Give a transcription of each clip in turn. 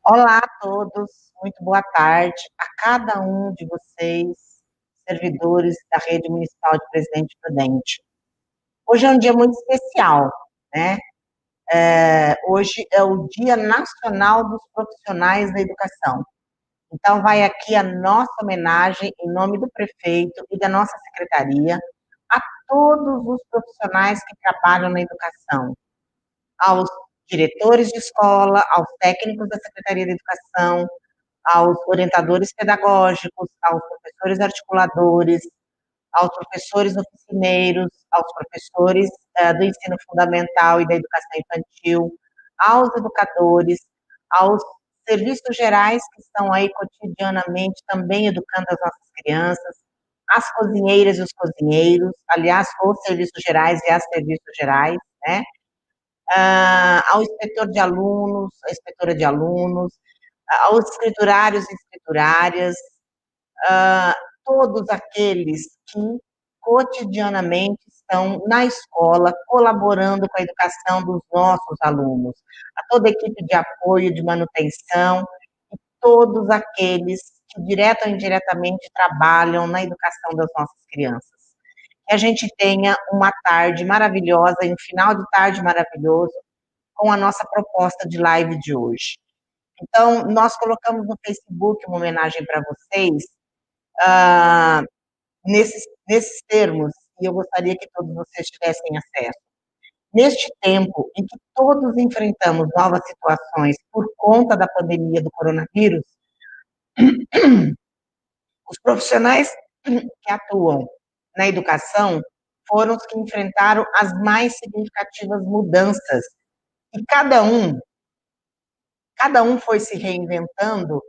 Olá a todos, muito boa tarde a cada um de vocês, servidores da Rede Municipal de Presidente Prudente. Hoje é um dia muito especial, né? Hoje é o Dia Nacional dos Profissionais da Educação. Então, vai aqui a nossa homenagem, em nome do prefeito e da nossa secretaria, a todos os profissionais que trabalham na educação, aos diretores de escola, aos técnicos da Secretaria de Educação, aos orientadores pedagógicos, aos professores articuladores, aos professores oficineiros, aos professores do ensino fundamental e da educação infantil, aos educadores, aos serviços gerais que estão aí cotidianamente também educando as nossas crianças, as cozinheiras e os cozinheiros, aliás, os serviços gerais e as serviços gerais, né? Ao inspetor de alunos, à inspetora de alunos, aos escriturários e escriturárias, todos aqueles que cotidianamente estão na escola, colaborando com a educação dos nossos alunos, a toda a equipe de apoio, de manutenção, e todos aqueles que, direto ou indiretamente, trabalham na educação das nossas crianças. Que a gente tenha uma tarde maravilhosa e um final de tarde maravilhoso com a nossa proposta de live de hoje. Então, nós colocamos no Facebook uma homenagem para vocês, nesses termos, e eu gostaria que todos vocês tivessem acesso. Neste tempo em que todos enfrentamos novas situações por conta da pandemia do coronavírus, os profissionais que atuam na educação foram os que enfrentaram as mais significativas mudanças, e cada um foi se reinventando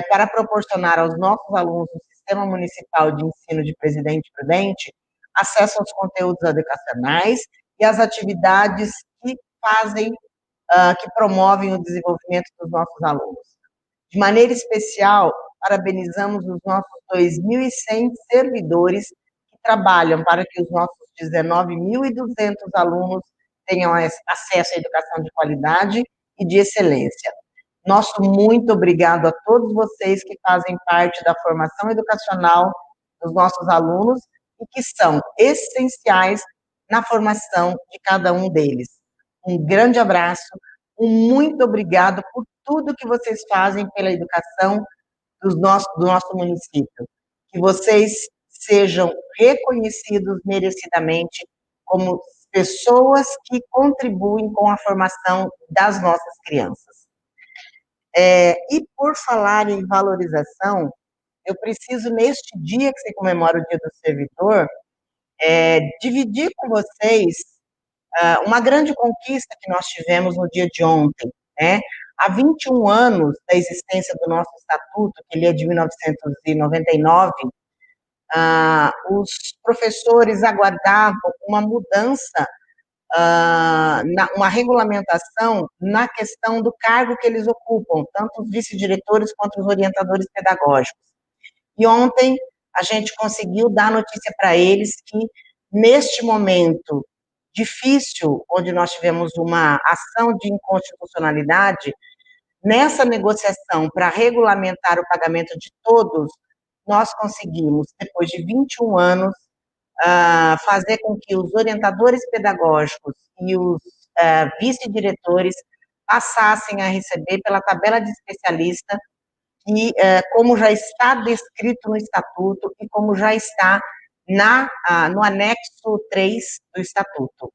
para proporcionar aos nossos alunos do Sistema Municipal de Ensino de Presidente Prudente acesso aos conteúdos educacionais e às atividades que fazem, que promovem o desenvolvimento dos nossos alunos. De maneira especial, parabenizamos os nossos 2.100 servidores que trabalham para que os nossos 19.200 alunos tenham acesso à educação de qualidade e de excelência. Nosso muito obrigado a todos vocês que fazem parte da formação educacional dos nossos alunos e que são essenciais na formação de cada um deles. Um grande abraço, um muito obrigado por tudo que vocês fazem pela educação do nosso município. Que vocês sejam reconhecidos merecidamente como pessoas que contribuem com a formação das nossas crianças. E por falar em valorização, eu preciso, neste dia que se comemora o Dia do Servidor, dividir com vocês uma grande conquista que nós tivemos no dia de ontem, né? Há 21 anos da existência do nosso estatuto, que ele é de 1999, os professores aguardavam uma mudança, uma regulamentação na questão do cargo que eles ocupam, tanto os vice-diretores quanto os orientadores pedagógicos. E ontem a gente conseguiu dar notícia para eles que, neste momento difícil, onde nós tivemos uma ação de inconstitucionalidade, nessa negociação para regulamentar o pagamento de todos, nós conseguimos, depois de 21 anos, fazer com que os orientadores pedagógicos e os vice-diretores passassem a receber pela tabela de especialista, e como já está descrito no estatuto e como já está no anexo 3 do estatuto.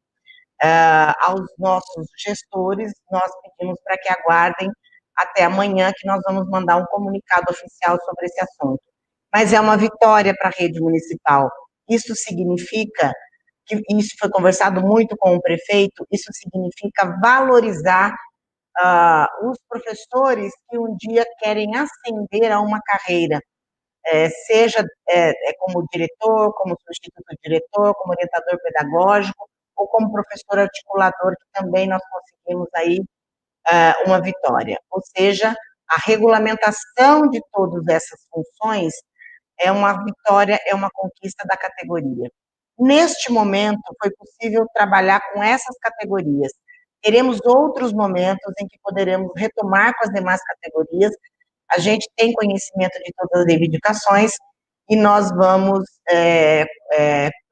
Aos nossos gestores, nós pedimos para que aguardem até amanhã, que nós vamos mandar um comunicado oficial sobre esse assunto. Mas é uma vitória para a rede municipal. Isso significa, que isso foi conversado muito com o prefeito, isso significa valorizar os professores que um dia querem ascender a uma carreira, seja como diretor, como substituto diretor, como orientador pedagógico, ou como professor articulador, que também nós conseguimos aí uma vitória. Ou seja, a regulamentação de todas essas funções é uma vitória, é uma conquista da categoria. Neste momento, foi possível trabalhar com essas categorias, Teremos outros momentos em que poderemos retomar com as demais categorias. A gente tem conhecimento de todas as reivindicações e nós vamos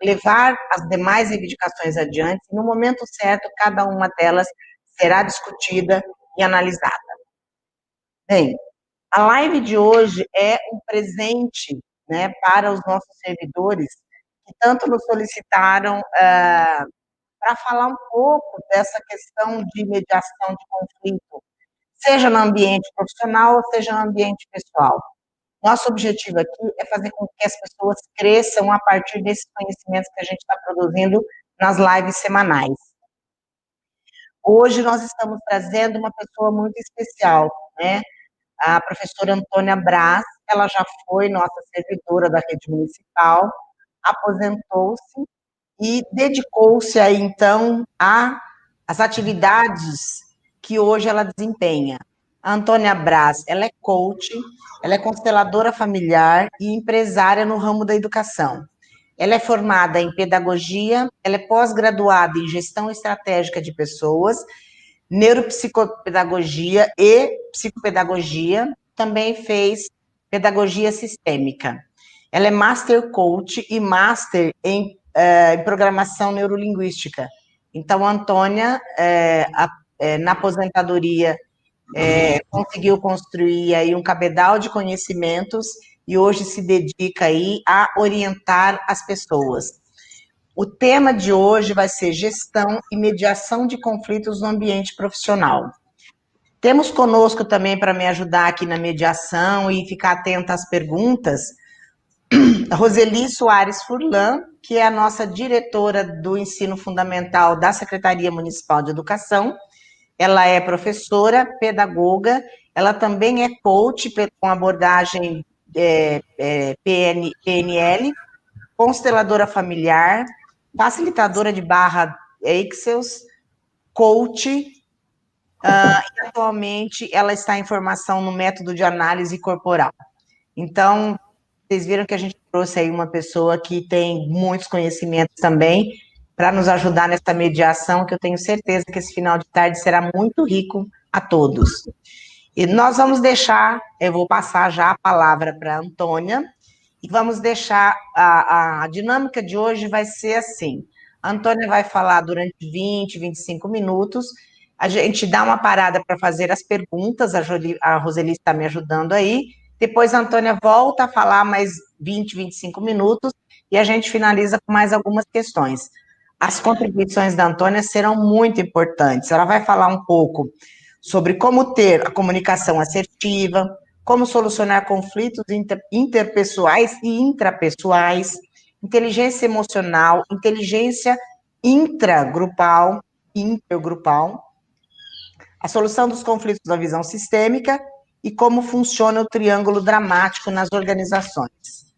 levar as demais reivindicações adiante. E no momento certo, cada uma delas será discutida e analisada. Bem, a live de hoje é um presente, né, para os nossos servidores que tanto nos solicitaram para falar um pouco dessa questão de mediação de conflito, seja no ambiente profissional ou seja no ambiente pessoal. Nosso objetivo aqui é fazer com que as pessoas cresçam a partir desses conhecimentos que a gente está produzindo nas lives semanais. Hoje nós estamos trazendo uma pessoa muito especial, né? A professora Antônia Braz, ela já foi nossa servidora da rede municipal, aposentou-se e dedicou-se aí, então, às atividades que hoje ela desempenha. A Antônia Braz, ela é coach, ela é consteladora familiar e empresária no ramo da educação. Ela é formada em pedagogia, ela é pós-graduada em gestão estratégica de pessoas, neuropsicopedagogia e psicopedagogia, também fez pedagogia sistêmica. Ela é master coach e master em programação neurolinguística. Então, a Antônia, na aposentadoria, conseguiu construir aí um cabedal de conhecimentos e hoje se dedica aí a orientar as pessoas. O tema de hoje vai ser gestão e mediação de conflitos no ambiente profissional. Temos conosco também para me ajudar aqui na mediação e ficar atenta às perguntas, a Roseli Soares Furlan, que é a nossa diretora do ensino fundamental da Secretaria Municipal de Educação. Ela é professora, pedagoga, ela também é coach com abordagem PNL, consteladora familiar, facilitadora de barra Excel, coach, e atualmente ela está em formação no método de análise corporal. Então, vocês viram que a gente trouxe aí uma pessoa que tem muitos conhecimentos também para nos ajudar nessa mediação, que eu tenho certeza que esse final de tarde será muito rico a todos. E nós vamos deixar, eu vou passar já a palavra para a Antônia, e vamos deixar, a dinâmica de hoje vai ser assim, a Antônia vai falar durante 20, 25 minutos, a gente dá uma parada para fazer as perguntas, a Roseli está me ajudando aí, depois a Antônia volta a falar mais 20, 25 minutos, e a gente finaliza com mais algumas questões. As contribuições da Antônia serão muito importantes, ela vai falar um pouco sobre como ter a comunicação assertiva, como solucionar conflitos interpessoais e intrapessoais, inteligência emocional, inteligência intragrupal e intergrupal, a solução dos conflitos da visão sistêmica e como funciona o triângulo dramático nas organizações.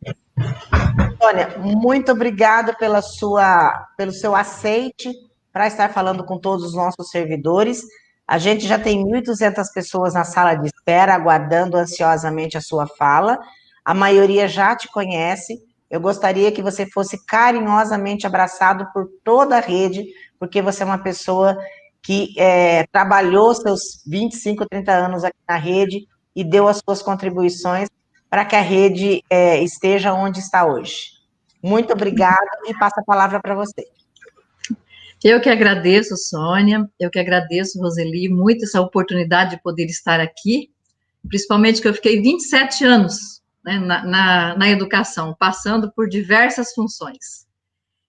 Antônia, muito obrigada pelo seu aceite para estar falando com todos os nossos servidores. A gente já tem 1.200 pessoas na sala de espera, aguardando ansiosamente a sua fala. A maioria já te conhece. Eu gostaria que você fosse carinhosamente abraçado por toda a rede, porque você é uma pessoa que trabalhou seus 25, 30 anos aqui na rede e deu as suas contribuições para que a rede esteja onde está hoje. Muito obrigada e passo a palavra para você. Eu que agradeço, Sônia, eu que agradeço, Roseli, muito essa oportunidade de poder estar aqui, principalmente que eu fiquei 27 anos, né, na educação, passando por diversas funções.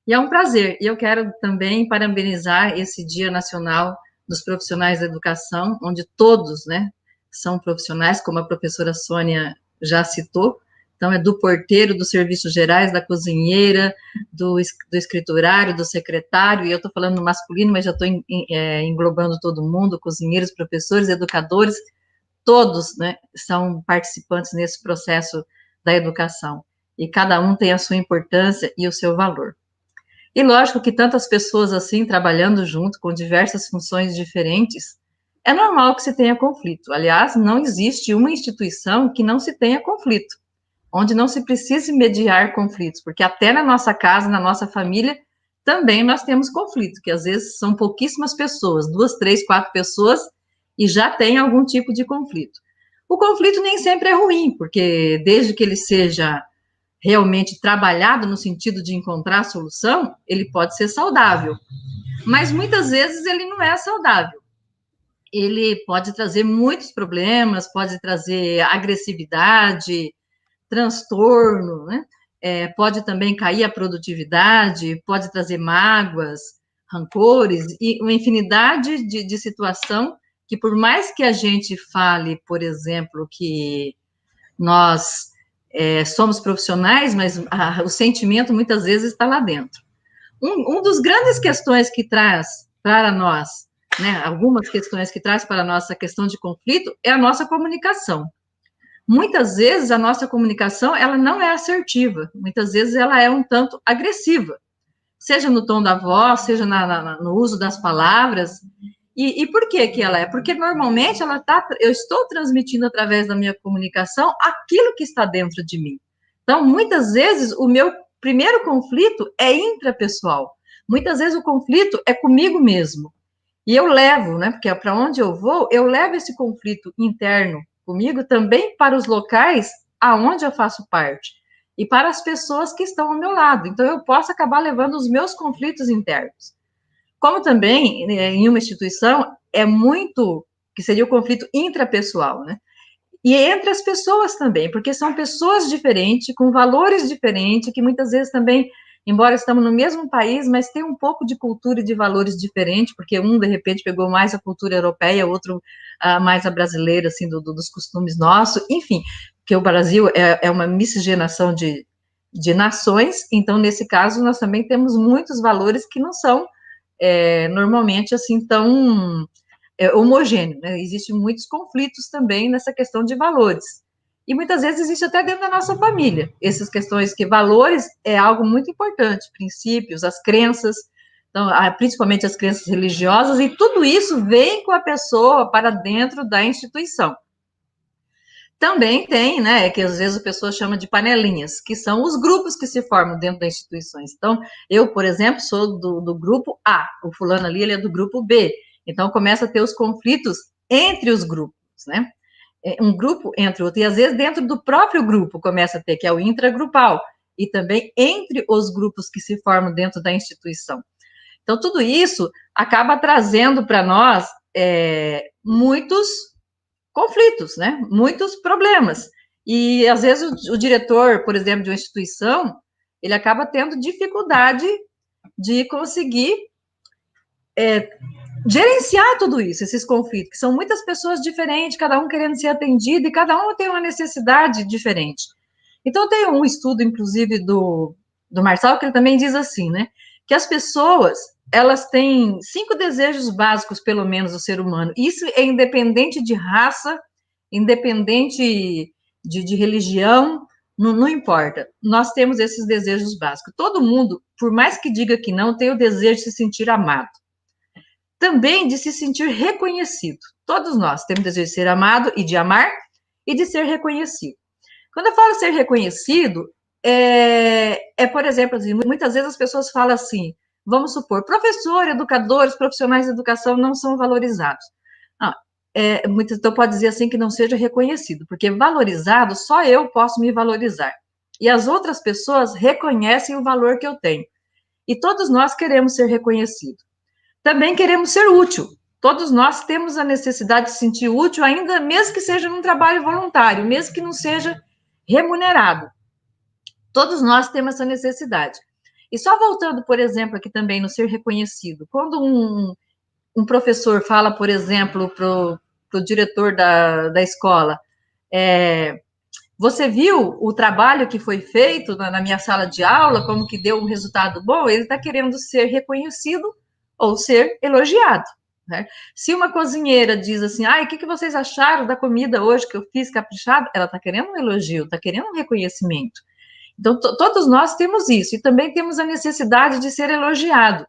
E é um prazer, e eu quero também parabenizar esse Dia Nacional dos Profissionais da Educação, onde todos, né, são profissionais, como a professora Sônia já citou. Então, é do porteiro, dos serviços gerais, da cozinheira, do escriturário, do secretário, e eu estou falando no masculino, mas já estou englobando todo mundo, cozinheiros, professores, educadores, todos, né, são participantes nesse processo da educação, e cada um tem a sua importância e o seu valor. E lógico que tantas pessoas assim, trabalhando junto, com diversas funções diferentes, é normal que se tenha conflito. Aliás, não existe uma instituição que não se tenha conflito, onde não se precise mediar conflitos, porque até na nossa casa, na nossa família, também nós temos conflito, que às vezes são pouquíssimas pessoas, 2, 3, 4 pessoas, e já tem algum tipo de conflito. O conflito nem sempre é ruim, porque desde que ele seja realmente trabalhado no sentido de encontrar a solução, ele pode ser saudável. Mas muitas vezes ele não é saudável. Ele pode trazer muitos problemas, pode trazer agressividade, transtorno, né? Pode também cair a produtividade, pode trazer mágoas, rancores e uma infinidade de situação que, por mais que a gente fale, por exemplo, que nós somos profissionais, mas o sentimento muitas vezes está lá dentro. Um dos grandes questões que traz para nós, né, algumas questões que traz para nós a questão de conflito é a nossa comunicação. Muitas vezes a nossa comunicação ela não é assertiva, muitas vezes ela é um tanto agressiva, seja no tom da voz, seja no uso das palavras. E por que ela é? Porque normalmente eu estou transmitindo através da minha comunicação aquilo que está dentro de mim. Então, muitas vezes o meu primeiro conflito é intrapessoal. Muitas vezes o conflito é comigo mesmo. E eu levo, né? Porque para onde eu levo esse conflito interno comigo também para os locais aonde eu faço parte e para as pessoas que estão ao meu lado. Então, eu posso acabar levando os meus conflitos internos. Como também, em uma instituição, que seria o conflito intrapessoal, né? E entre as pessoas também, porque são pessoas diferentes, com valores diferentes, que muitas vezes também, embora estamos no mesmo país, mas tem um pouco de cultura e de valores diferentes, porque um, de repente, pegou mais a cultura europeia, outro mais a brasileira, assim, dos costumes nossos, enfim, porque o Brasil é uma miscigenação de nações, então, nesse caso, nós também temos muitos valores que não são, normalmente, assim, tão homogêneo, né? Existem muitos conflitos também nessa questão de valores. E muitas vezes existe até dentro da nossa família, essas questões que valores é algo muito importante, princípios, as crenças, então, principalmente as crenças religiosas, e tudo isso vem com a pessoa para dentro da instituição. Também tem, né, que às vezes a pessoa chama de panelinhas, que são os grupos que se formam dentro das instituições. Então, eu, por exemplo, sou do grupo A, o fulano ali, ele é do grupo B. Então, começa a ter os conflitos entre os grupos, né? Um grupo entre outro, e às vezes dentro do próprio grupo começa a ter, que é o intragrupal, e também entre os grupos que se formam dentro da instituição. Então, tudo isso acaba trazendo para nós muitos conflitos, né? Muitos problemas. E, às vezes, o diretor, por exemplo, de uma instituição, ele acaba tendo dificuldade de conseguir gerenciar tudo isso, esses conflitos, que são muitas pessoas diferentes, cada um querendo ser atendido, e cada um tem uma necessidade diferente. Então, tem um estudo, inclusive, do Marçal, que ele também diz assim, né? Que as pessoas, elas têm 5 desejos básicos, pelo menos, do ser humano. Isso é independente de raça, independente de religião, não importa. Nós temos esses desejos básicos. Todo mundo, por mais que diga que não, tem o desejo de se sentir amado. Também de se sentir reconhecido. Todos nós temos o desejo de ser amado e de amar e de ser reconhecido. Quando eu falo ser reconhecido, por exemplo, assim, muitas vezes as pessoas falam assim, vamos supor, professor, educadores, profissionais de educação não são valorizados. Então pode dizer assim que não seja reconhecido, porque valorizado, só eu posso me valorizar. E as outras pessoas reconhecem o valor que eu tenho. E todos nós queremos ser reconhecidos. Também queremos ser útil. Todos nós temos a necessidade de se sentir útil, ainda mesmo que seja num trabalho voluntário, mesmo que não seja remunerado. Todos nós temos essa necessidade. E só voltando, por exemplo, aqui também no ser reconhecido, quando um professor fala, por exemplo, para o diretor da escola, você viu o trabalho que foi feito na minha sala de aula, como que deu um resultado bom? Ele está querendo ser reconhecido ou ser elogiado. Né? Se uma cozinheira diz assim, o que vocês acharam da comida hoje que eu fiz caprichado? Ela está querendo um elogio, está querendo um reconhecimento. Então, todos nós temos isso, e também temos a necessidade de ser elogiado.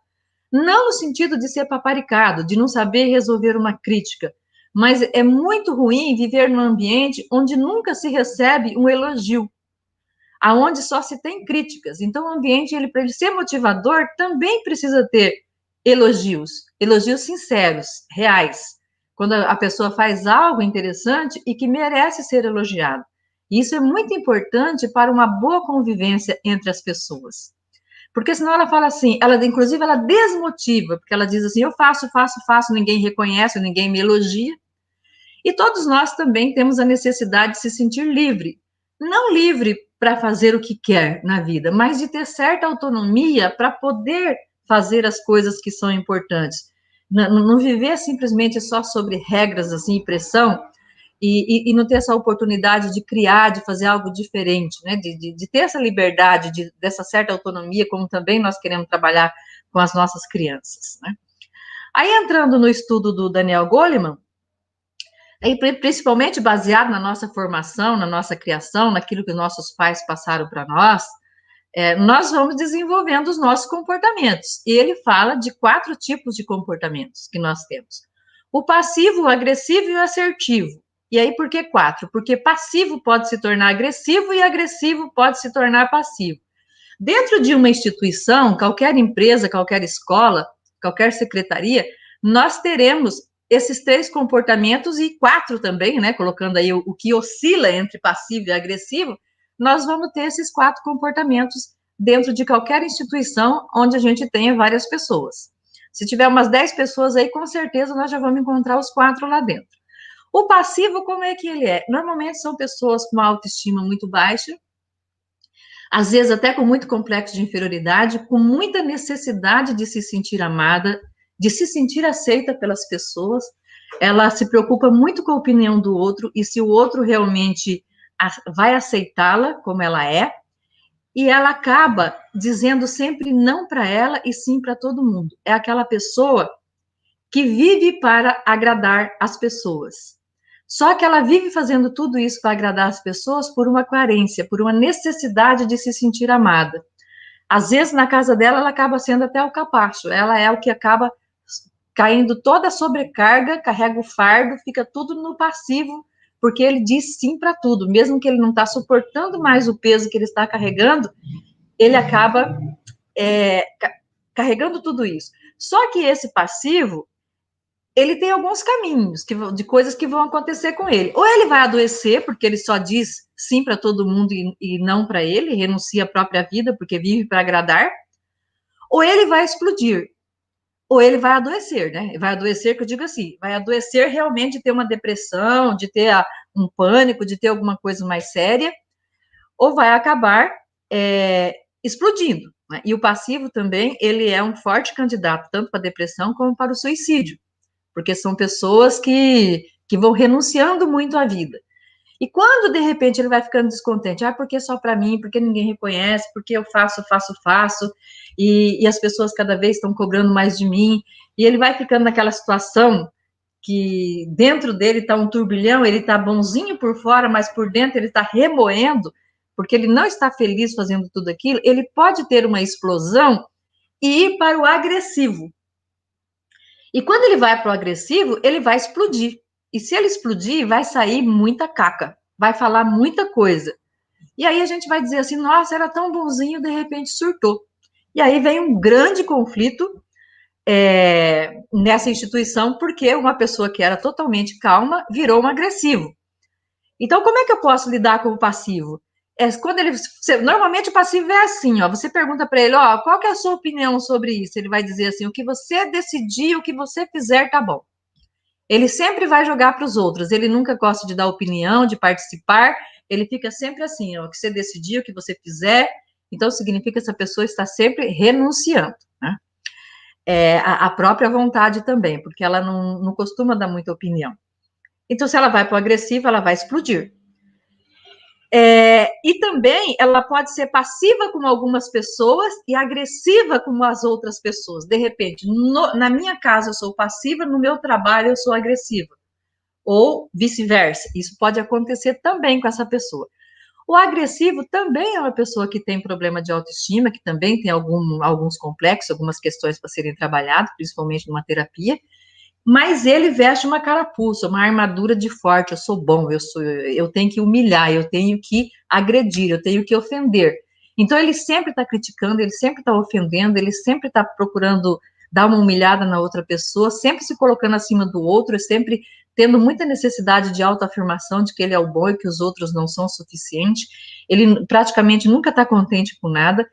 Não no sentido de ser paparicado, de não saber resolver uma crítica, mas é muito ruim viver num ambiente onde nunca se recebe um elogio. aonde só se tem críticas. Então, o ambiente, ele, para ele ser motivador, também precisa ter elogios sinceros, reais, quando a pessoa faz algo interessante e que merece ser elogiado. Isso é muito importante para uma boa convivência entre as pessoas. Porque senão ela fala assim, inclusive ela desmotiva, porque ela diz assim, eu faço, ninguém reconhece, ninguém me elogia. E todos nós também temos a necessidade de se sentir livre. Não livre para fazer o que quer na vida, mas de ter certa autonomia para poder fazer as coisas que são importantes. Não viver simplesmente só sobre regras assim, e pressão, e não ter essa oportunidade de criar, de fazer algo diferente, né? De ter essa liberdade, dessa certa autonomia, como também nós queremos trabalhar com as nossas crianças, né? Aí, entrando no estudo do Daniel Goleman, principalmente baseado na nossa formação, na nossa criação, naquilo que nossos pais passaram para nós, nós vamos desenvolvendo os nossos comportamentos. E ele fala de 4 tipos de comportamentos que nós temos. O passivo, o agressivo e o assertivo. E aí, por que 4? Porque passivo pode se tornar agressivo e agressivo pode se tornar passivo. Dentro de uma instituição, qualquer empresa, qualquer escola, qualquer secretaria, nós teremos esses 3 comportamentos e 4 também, né? Colocando aí o que oscila entre passivo e agressivo, nós vamos ter esses 4 comportamentos dentro de qualquer instituição onde a gente tenha várias pessoas. Se tiver umas 10 pessoas aí, com certeza nós já vamos encontrar os 4 lá dentro. O passivo, como é que ele é? Normalmente são pessoas com uma autoestima muito baixa, às vezes até com muito complexo de inferioridade, com muita necessidade de se sentir amada, de se sentir aceita pelas pessoas. Ela se preocupa muito com a opinião do outro e se o outro realmente vai aceitá-la como ela é, e ela acaba dizendo sempre não para ela e sim para todo mundo. É aquela pessoa que vive para agradar as pessoas. Só que ela vive fazendo tudo isso para agradar as pessoas por uma carência, por uma necessidade de se sentir amada. Às vezes, na casa dela, ela acaba sendo até o capacho. Ela é o que acaba caindo toda a sobrecarga, carrega o fardo, fica tudo no passivo, porque ele diz sim para tudo. Mesmo que ele não está suportando mais o peso que ele está carregando, ele acaba carregando tudo isso. Só que esse passivo, ele tem alguns caminhos de coisas que vão acontecer com ele. Ou ele vai adoecer, porque ele só diz sim para todo mundo e não para ele, renuncia à própria vida, porque vive para agradar. Ou ele vai explodir. Ou ele vai adoecer, né? Vai adoecer, que eu digo assim, vai adoecer realmente de ter uma depressão, de ter um pânico, de ter alguma coisa mais séria, ou vai acabar explodindo. Né? E o passivo também, ele é um forte candidato, tanto para a depressão como para o suicídio. Porque são pessoas que vão renunciando muito à vida. E quando, de repente, ele vai ficando descontente, porque só para mim, porque ninguém reconhece, porque eu faço, e as pessoas cada vez estão cobrando mais de mim, e ele vai ficando naquela situação que dentro dele está um turbilhão, ele está bonzinho por fora, mas por dentro ele está remoendo, porque ele não está feliz fazendo tudo aquilo, ele pode ter uma explosão e ir para o agressivo. E quando ele vai para o agressivo, ele vai explodir. E se ele explodir, vai sair muita caca, vai falar muita coisa. E aí a gente vai dizer assim, nossa, era tão bonzinho, de repente surtou. E aí vem um grande conflito nessa instituição, porque uma pessoa que era totalmente calma virou um agressivo. Então, como é que eu posso lidar com o passivo? Quando normalmente o passivo é assim, ó, você pergunta para ele, ó, qual que é a sua opinião sobre isso? Ele vai dizer assim, o que você decidir, o que você fizer, tá bom. Ele sempre vai jogar para os outros, ele nunca gosta de dar opinião, de participar, ele fica sempre assim, ó, o que você decidir, o que você fizer, então significa que essa pessoa está sempre renunciando, né? A própria vontade também, porque ela não costuma dar muita opinião. Então, se ela vai para o agressivo, ela vai explodir. E também ela pode ser passiva com algumas pessoas e agressiva com as outras pessoas. De repente, na minha casa eu sou passiva, no meu trabalho eu sou agressiva. Ou vice-versa. Isso pode acontecer também com essa pessoa. O agressivo também é uma pessoa que tem problema de autoestima, que também tem alguns complexos, algumas questões para serem trabalhadas, principalmente numa terapia, mas ele veste uma carapuça, uma armadura de forte, eu sou bom, eu tenho que humilhar, eu tenho que agredir, eu tenho que ofender. Então ele sempre está criticando, ele sempre está ofendendo, ele sempre está procurando dar uma humilhada na outra pessoa, sempre se colocando acima do outro, sempre tendo muita necessidade de autoafirmação de que ele é o bom e que os outros não são suficientes. Ele praticamente nunca está contente com nada.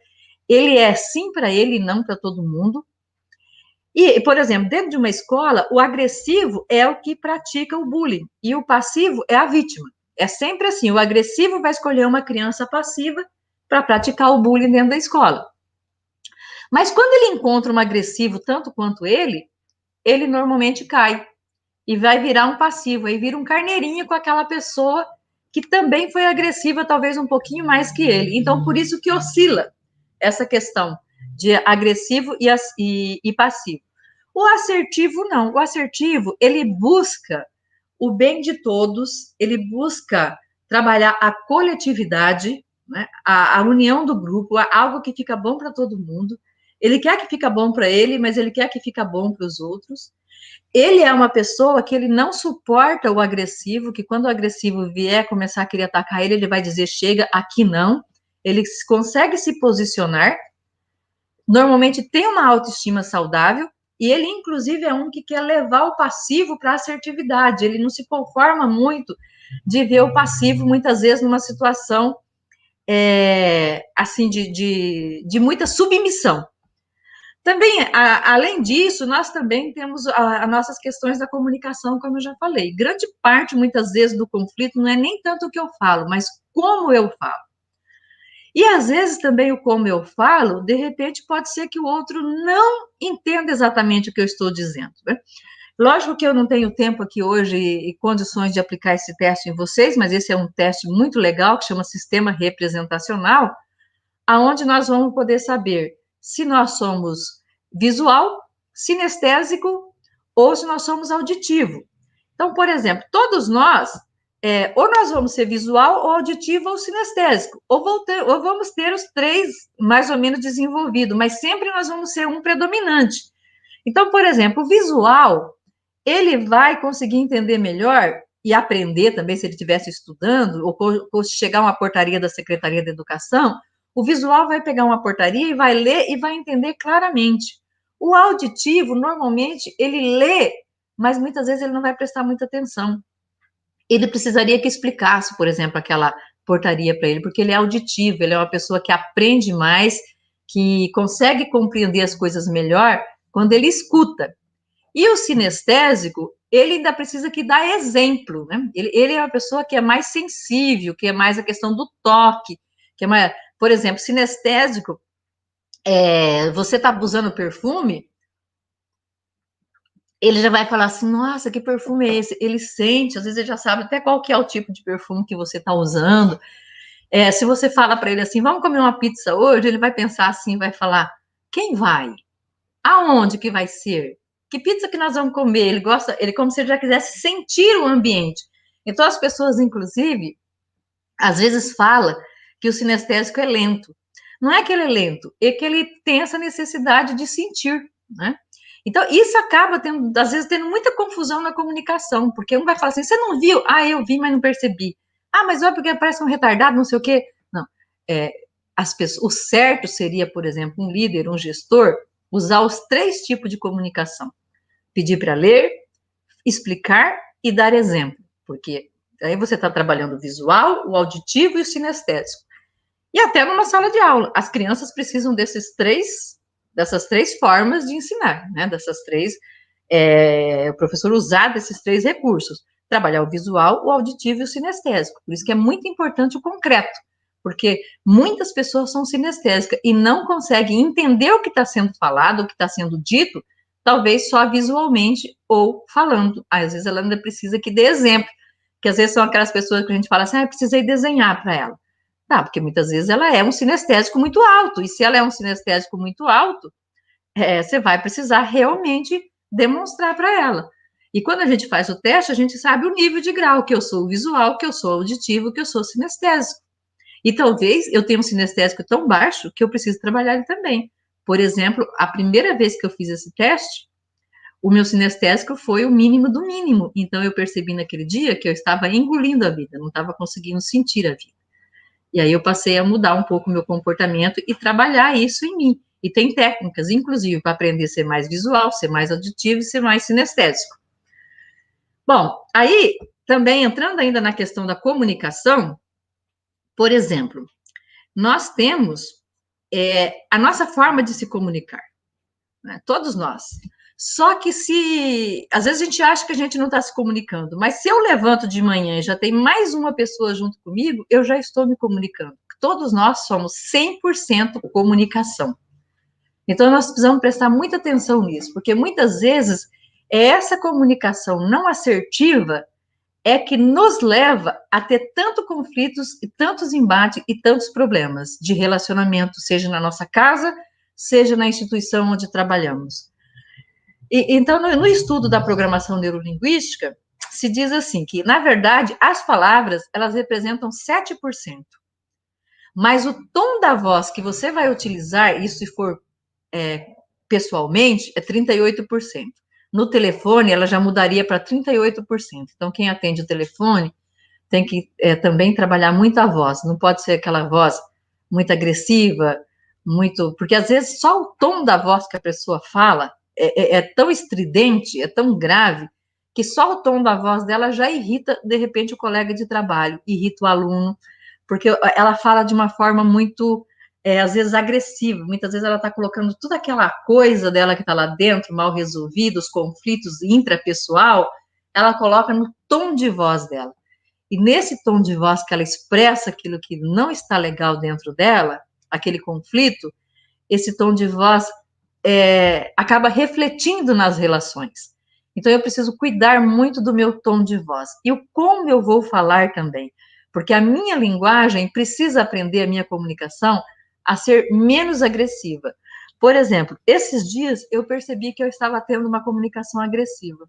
Ele é sim para ele e não para todo mundo. E, por exemplo, dentro de uma escola, o agressivo é o que pratica o bullying e o passivo é a vítima. É sempre assim, o agressivo vai escolher uma criança passiva para praticar o bullying dentro da escola. Mas quando ele encontra um agressivo tanto quanto ele normalmente cai e vai virar um passivo, aí vira um carneirinho com aquela pessoa que também foi agressiva, talvez um pouquinho mais que ele. Então, por isso que oscila essa questão de agressivo e passivo. O assertivo, não. O assertivo, ele busca o bem de todos, ele busca trabalhar a coletividade, né, a união do grupo, algo que fica bom para todo mundo. Ele quer que fica bom para ele, mas ele quer que fica bom para os outros. Ele é uma pessoa que ele não suporta o agressivo, que quando o agressivo vier começar a querer atacar ele, ele vai dizer, chega, aqui não. Ele consegue se posicionar, normalmente tem uma autoestima saudável, e ele, inclusive, é um que quer levar o passivo para a assertividade. Ele não se conforma muito de ver o passivo, muitas vezes, numa situação assim, de muita submissão. Também, além disso, nós também temos as nossas questões da comunicação, como eu já falei. Grande parte, muitas vezes, do conflito não é nem tanto o que eu falo, mas como eu falo. E, às vezes, também o como eu falo, de repente, pode ser que o outro não entenda exatamente o que eu estou dizendo, né? Lógico que eu não tenho tempo aqui hoje e condições de aplicar esse teste em vocês, mas esse é um teste muito legal, que chama Sistema Representacional, aonde nós vamos poder saber se nós somos visual, sinestésico ou se nós somos auditivo. Então, por exemplo, todos nós, ou nós vamos ser visual, ou auditivo, ou sinestésico, ou vamos ter os três mais ou menos desenvolvidos, mas sempre nós vamos ser um predominante. Então, por exemplo, o visual, ele vai conseguir entender melhor e aprender também, se ele estivesse estudando, ou chegar uma portaria da Secretaria da Educação, o visual vai pegar uma portaria e vai ler e vai entender claramente. O auditivo, normalmente, ele lê, mas muitas vezes ele não vai prestar muita atenção. Ele precisaria que explicasse, por exemplo, aquela portaria para ele, porque ele é auditivo, ele é uma pessoa que aprende mais, que consegue compreender as coisas melhor quando ele escuta. E o sinestésico, ele ainda precisa que dar exemplo, né? Ele é uma pessoa que é mais sensível, que é mais a questão do toque, que é mais, por exemplo, sinestésico, você está usando perfume, ele já vai falar assim, nossa, que perfume é esse? Ele sente, às vezes ele já sabe até qual que é o tipo de perfume que você está usando. Se você fala para ele assim, vamos comer uma pizza hoje, ele vai pensar assim, vai falar, quem vai? Aonde que vai ser? Que pizza que nós vamos comer? Ele gosta, ele como se ele já quisesse sentir o ambiente. Então as pessoas, inclusive, às vezes fala que o sinestésico é lento. Não é que ele é lento, é que ele tem essa necessidade de sentir, né? Então, isso acaba, às vezes, tendo muita confusão na comunicação, porque um vai falar assim, você não viu? Ah, eu vi, mas não percebi. Ah, mas olha, porque parece um retardado, não sei o quê. Não, o certo seria, por exemplo, um líder, um gestor, usar os 3 tipos de comunicação. Pedir para ler, explicar e dar exemplo, porque aí você está trabalhando o visual, o auditivo e o sinestésico. E até numa sala de aula, as crianças precisam dessas três formas de ensinar, né? O professor usar desses 3 recursos, trabalhar o visual, o auditivo e o sinestésico. Por isso que é muito importante o concreto, porque muitas pessoas são sinestésicas e não conseguem entender o que está sendo falado, o que está sendo dito, talvez só visualmente ou falando. Às vezes ela ainda precisa que dê exemplo, que às vezes são aquelas pessoas que a gente fala assim, precisei desenhar para ela. Tá, porque muitas vezes ela é um sinestésico muito alto, e se ela é um sinestésico muito alto, você vai precisar realmente demonstrar para ela. E quando a gente faz o teste, a gente sabe o nível de grau, que eu sou visual, que eu sou auditivo, que eu sou sinestésico. E talvez eu tenha um sinestésico tão baixo que eu preciso trabalhar ele também. Por exemplo, a primeira vez que eu fiz esse teste, o meu sinestésico foi o mínimo do mínimo. Então, eu percebi naquele dia que eu estava engolindo a vida, não estava conseguindo sentir a vida. E aí eu passei a mudar um pouco o meu comportamento e trabalhar isso em mim. E tem técnicas, inclusive, para aprender a ser mais visual, ser mais auditivo e ser mais sinestésico. Bom, aí, também entrando ainda na questão da comunicação, por exemplo, nós temos a nossa forma de se comunicar, né? Todos nós. Só que às vezes a gente acha que a gente não está se comunicando, mas se eu levanto de manhã e já tem mais uma pessoa junto comigo, eu já estou me comunicando. Todos nós somos 100% comunicação. Então, nós precisamos prestar muita atenção nisso, porque muitas vezes essa comunicação não assertiva é que nos leva a ter tantos conflitos e tantos embates e tantos problemas de relacionamento, seja na nossa casa, seja na instituição onde trabalhamos. Então, no estudo da programação neurolinguística, se diz assim, que, na verdade, as palavras, elas representam 7%. Mas o tom da voz que você vai utilizar, isso se for pessoalmente, é 38%. No telefone, ela já mudaria para 38%. Então, quem atende o telefone tem que também trabalhar muito a voz. Não pode ser aquela voz muito agressiva, muito... Porque, às vezes, só o tom da voz que a pessoa fala é tão estridente, é tão grave, que só o tom da voz dela já irrita, de repente, o colega de trabalho, irrita o aluno, porque ela fala de uma forma muito, às vezes, agressiva. Muitas vezes ela está colocando toda aquela coisa dela que está lá dentro, mal resolvida, os conflitos intrapessoal, ela coloca no tom de voz dela. E nesse tom de voz que ela expressa aquilo que não está legal dentro dela, aquele conflito, esse tom de voz acaba refletindo nas relações. Então, eu preciso cuidar muito do meu tom de voz. E o como eu vou falar também. Porque a minha linguagem precisa aprender, a minha comunicação, a ser menos agressiva. Por exemplo, esses dias eu percebi que eu estava tendo uma comunicação agressiva.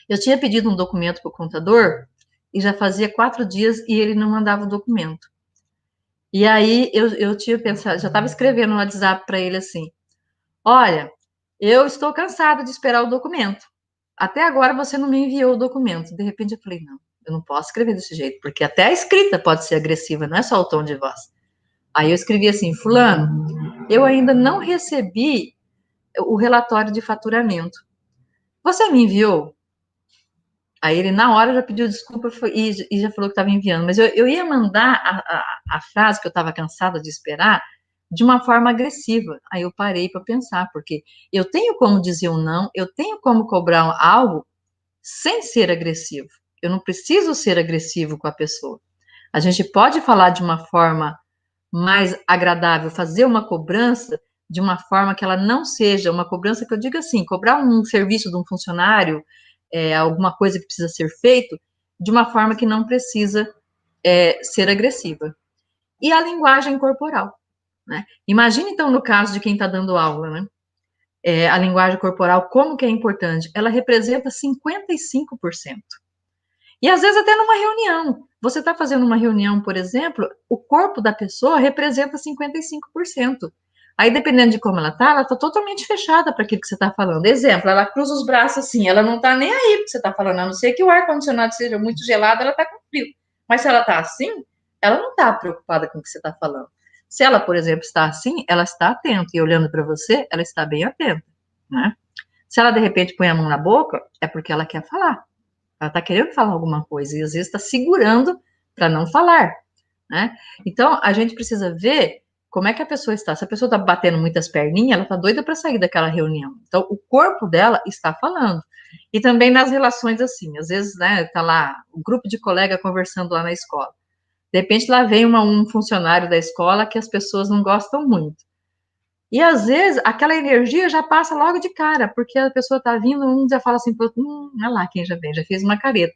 Eu tinha pedido um documento para o contador e já fazia 4 dias e ele não mandava o documento. E aí eu tinha pensado, já estava escrevendo no WhatsApp para ele assim: olha, eu estou cansada de esperar o documento. Até agora você não me enviou o documento. De repente eu falei, não, eu não posso escrever desse jeito, porque até a escrita pode ser agressiva, não é só o tom de voz. Aí eu escrevi assim: fulano, eu ainda não recebi o relatório de faturamento. Você me enviou? Aí ele, na hora, já pediu desculpa e já falou que estava enviando. Mas eu ia mandar a frase que eu estava cansada de esperar de uma forma agressiva. Aí eu parei para pensar, porque eu tenho como dizer um não, eu tenho como cobrar algo sem ser agressivo. Eu não preciso ser agressivo com a pessoa. A gente pode falar de uma forma mais agradável, fazer uma cobrança de uma forma que ela não seja uma cobrança que eu diga assim, cobrar um serviço de um funcionário, alguma coisa que precisa ser feito, de uma forma que não precisa ser agressiva. E a linguagem corporal, né? Imagina, então, no caso de quem está dando aula, né? A linguagem corporal, como que é importante? Ela representa 55%. E às vezes até numa reunião. Você está fazendo uma reunião, por exemplo, o corpo da pessoa representa 55%. Aí, dependendo de como ela está totalmente fechada para aquilo que você está falando. Exemplo, ela cruza os braços assim, ela não está nem aí para o que você está falando, a não ser que o ar-condicionado seja muito gelado, ela está com frio. Mas se ela está assim, ela não está preocupada com o que você está falando. Se ela, por exemplo, está assim, ela está atenta, e olhando para você, ela está bem atenta, né? Se ela, de repente, põe a mão na boca, é porque ela quer falar. Ela está querendo falar alguma coisa, e às vezes está segurando para não falar, né? Então, a gente precisa ver como é que a pessoa está. Se a pessoa está batendo muitas perninhas, ela está doida para sair daquela reunião. Então, o corpo dela está falando. E também nas relações assim, às vezes, né, tá lá um grupo de colega conversando lá na escola. De repente, lá vem um funcionário da escola que as pessoas não gostam muito. E às vezes aquela energia já passa logo de cara, porque a pessoa está vindo, um já fala assim, olha lá quem já vem, já fez uma careta.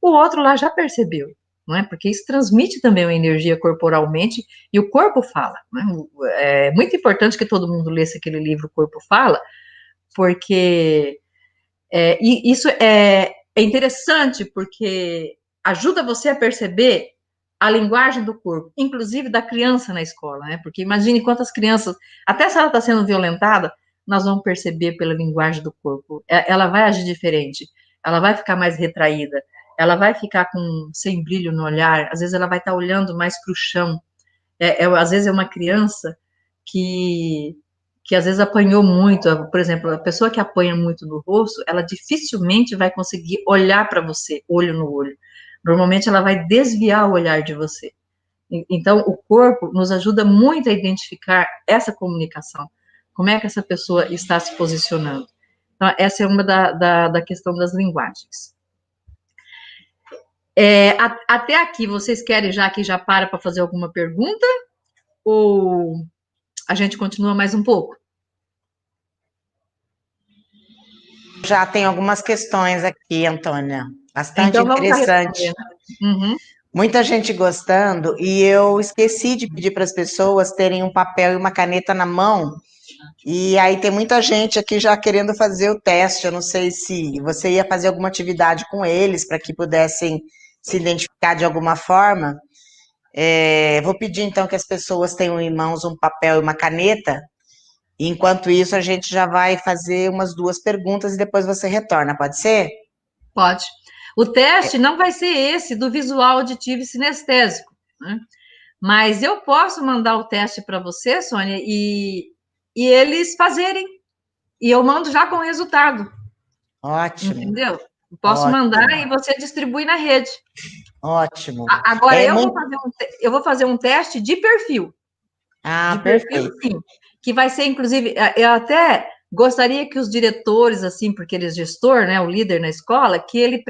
O outro lá já percebeu, não é? Porque isso transmite também uma energia corporalmente e o corpo fala. Não é? É muito importante que todo mundo lesse aquele livro O Corpo Fala, porque e isso é interessante porque ajuda você a perceber a linguagem do corpo, inclusive da criança na escola, né? Porque imagine quantas crianças, até se ela está sendo violentada, nós vamos perceber pela linguagem do corpo? Ela vai agir diferente, ela vai ficar mais retraída, ela vai ficar sem brilho no olhar, às vezes ela vai estar olhando mais para o chão. Às vezes é uma criança que às vezes apanhou muito, por exemplo, a pessoa que apanha muito no rosto, ela dificilmente vai conseguir olhar para você, olho no olho. Normalmente ela vai desviar o olhar de você. Então, o corpo nos ajuda muito a identificar essa comunicação. Como é que essa pessoa está se posicionando? Então, essa é uma da questão das linguagens. Até aqui, vocês querem que já para fazer alguma pergunta? Ou a gente continua mais um pouco? Já tem algumas questões aqui, Antônia. Bastante então, vamos interessante. Uhum. Muita gente gostando, e eu esqueci de pedir para as pessoas terem um papel e uma caneta na mão. E aí tem muita gente aqui já querendo fazer o teste. Eu não sei se você ia fazer alguma atividade com eles para que pudessem se identificar de alguma forma. Vou pedir então que as pessoas tenham em mãos um papel e uma caneta. E enquanto isso, a gente já vai fazer umas 2 perguntas e depois você retorna, pode ser? Pode. O teste não vai ser esse do visual, auditivo e sinestésico, né? Mas eu posso mandar o teste para você, Sônia, e eles fazerem. E eu mando já com o resultado. Ótimo. Entendeu? Posso Ótimo. mandar e você distribui na rede. Ótimo. Agora, eu vou fazer um teste de perfil. De perfeito. Perfil, sim. Que vai ser, inclusive, eu até gostaria que os diretores, assim, porque ele é gestor, né, o líder na escola, que ele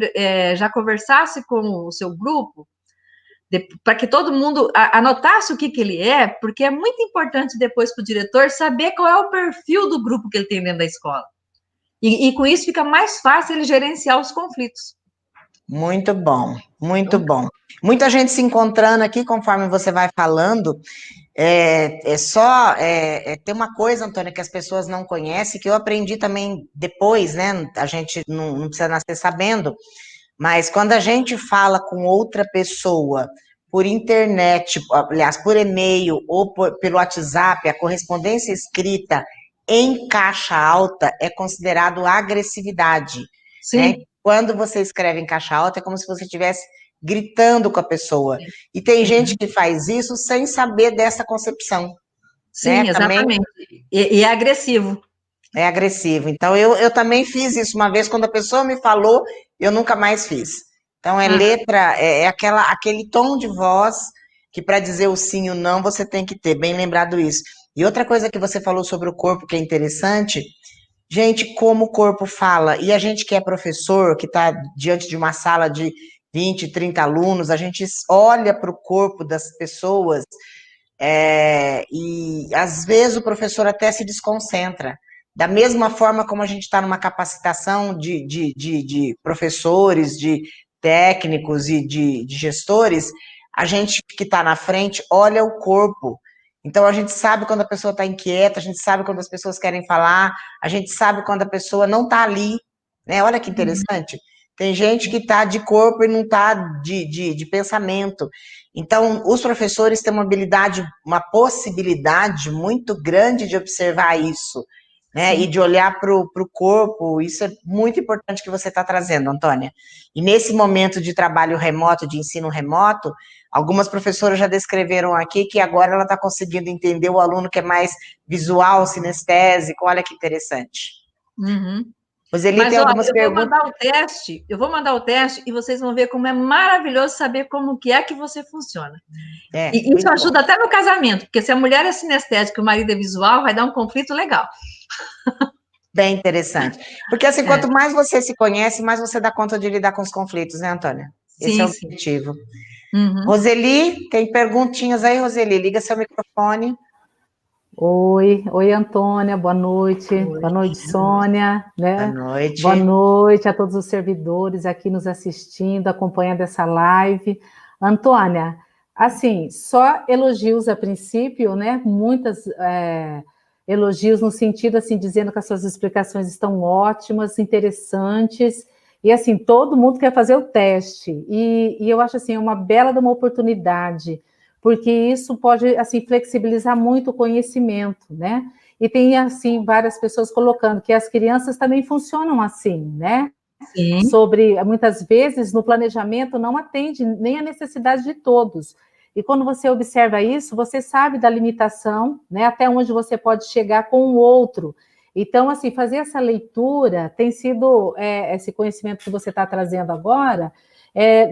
já conversasse com o seu grupo, para que todo mundo anotasse o que ele é, porque é muito importante depois para o diretor saber qual é o perfil do grupo que ele tem dentro da escola. E com isso fica mais fácil ele gerenciar os conflitos. Muito bom, muito bom. Muita gente se encontrando aqui, conforme você vai falando. Tem uma coisa, Antônia, que as pessoas não conhecem, que eu aprendi também depois, né? A gente não precisa nascer sabendo, mas quando a gente fala com outra pessoa por internet, aliás, por e-mail ou pelo WhatsApp, a correspondência escrita em caixa alta é considerado agressividade. Sim. Né? Quando você escreve em caixa alta, é como se você estivesse gritando com a pessoa. E tem gente que faz isso sem saber dessa concepção. Sim, né? exatamente. Também... E é agressivo. É agressivo. Então, eu também fiz isso uma vez, quando a pessoa me falou, eu nunca mais fiz. Então, letra, aquele tom de voz que para dizer o sim e o não, você tem que ter, bem lembrado isso. E outra coisa que você falou sobre o corpo, que é interessante, gente, como o corpo fala, e a gente que é professor, que está diante de uma sala de 20, 30 alunos, a gente olha para o corpo das pessoas e às vezes o professor até se desconcentra. Da mesma forma como a gente está numa capacitação de professores, de técnicos e de gestores, a gente que está na frente olha o corpo. Então, a gente sabe quando a pessoa está inquieta, a gente sabe quando as pessoas querem falar, a gente sabe quando a pessoa não está ali. Né? Olha que interessante. Tem gente que está de corpo e não está de pensamento. Então, os professores têm uma possibilidade muito grande de observar isso. Né, e de olhar para o corpo. Isso é muito importante que você está trazendo, Antônia. E nesse momento de trabalho remoto, de ensino remoto, algumas professoras já descreveram aqui que agora ela está conseguindo entender o aluno que é mais visual, sinestésico. Olha que interessante. Uhum. Roseli, tem algumas perguntas. Eu vou mandar o teste e vocês vão ver como é maravilhoso saber como que é que você funciona. E isso ajuda até no casamento, porque se a mulher é sinestésica e o marido é visual, vai dar um conflito legal. Bem interessante. Porque assim, quanto mais você se conhece, mais você dá conta de lidar com os conflitos, né, Antônia? Esse é o objetivo. Uhum. Roseli, tem perguntinhas aí, Roseli? Liga seu microfone. Oi, Antônia, boa noite. Boa noite, Sônia. Né? Boa noite. Boa noite a todos os servidores aqui nos assistindo, acompanhando essa live. Antônia, assim, só elogios a princípio, né? Muitas elogios no sentido, assim, dizendo que as suas explicações estão ótimas, interessantes, e, assim, todo mundo quer fazer o teste, e eu acho, assim, uma bela de uma oportunidade, porque isso pode, assim, flexibilizar muito o conhecimento, né? e tem, assim, várias pessoas colocando que as crianças também funcionam assim, né? Sim. Sobre, muitas vezes, no planejamento não atende nem a necessidade de todos. E quando você observa isso, você sabe da limitação, né? Até onde você pode chegar com o outro. Então, assim, fazer essa leitura tem sido, esse conhecimento que você está trazendo agora,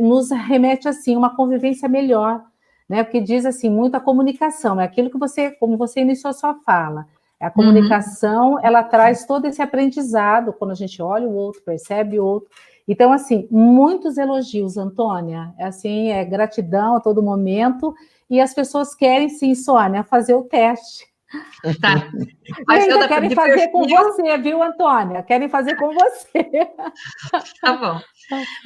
nos remete, assim, uma convivência melhor, né? Porque diz, assim, muito a comunicação, é aquilo que você, como você iniciou a sua fala, a comunicação, ela traz todo esse aprendizado, quando a gente olha o outro, percebe o outro. Então, assim, muitos elogios, Antônia, assim, gratidão a todo momento, e as pessoas querem, sim, Sônia, fazer o teste. Tá. E ainda querem fazer com você, viu, Antônia? Querem fazer com você. Tá bom.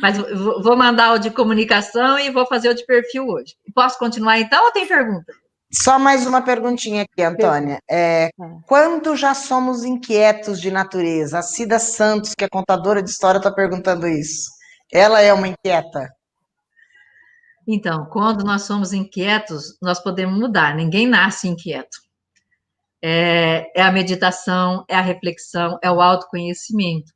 Mas vou mandar o de comunicação e vou fazer o de perfil hoje. Posso continuar então ou tem pergunta? Só mais uma perguntinha aqui, Antônia. Quando já somos inquietos de natureza? A Cida Santos, que é contadora de história, está perguntando isso. Ela é uma inquieta? Então, quando nós somos inquietos, nós podemos mudar. Ninguém nasce inquieto. É a meditação, é a reflexão, é o autoconhecimento.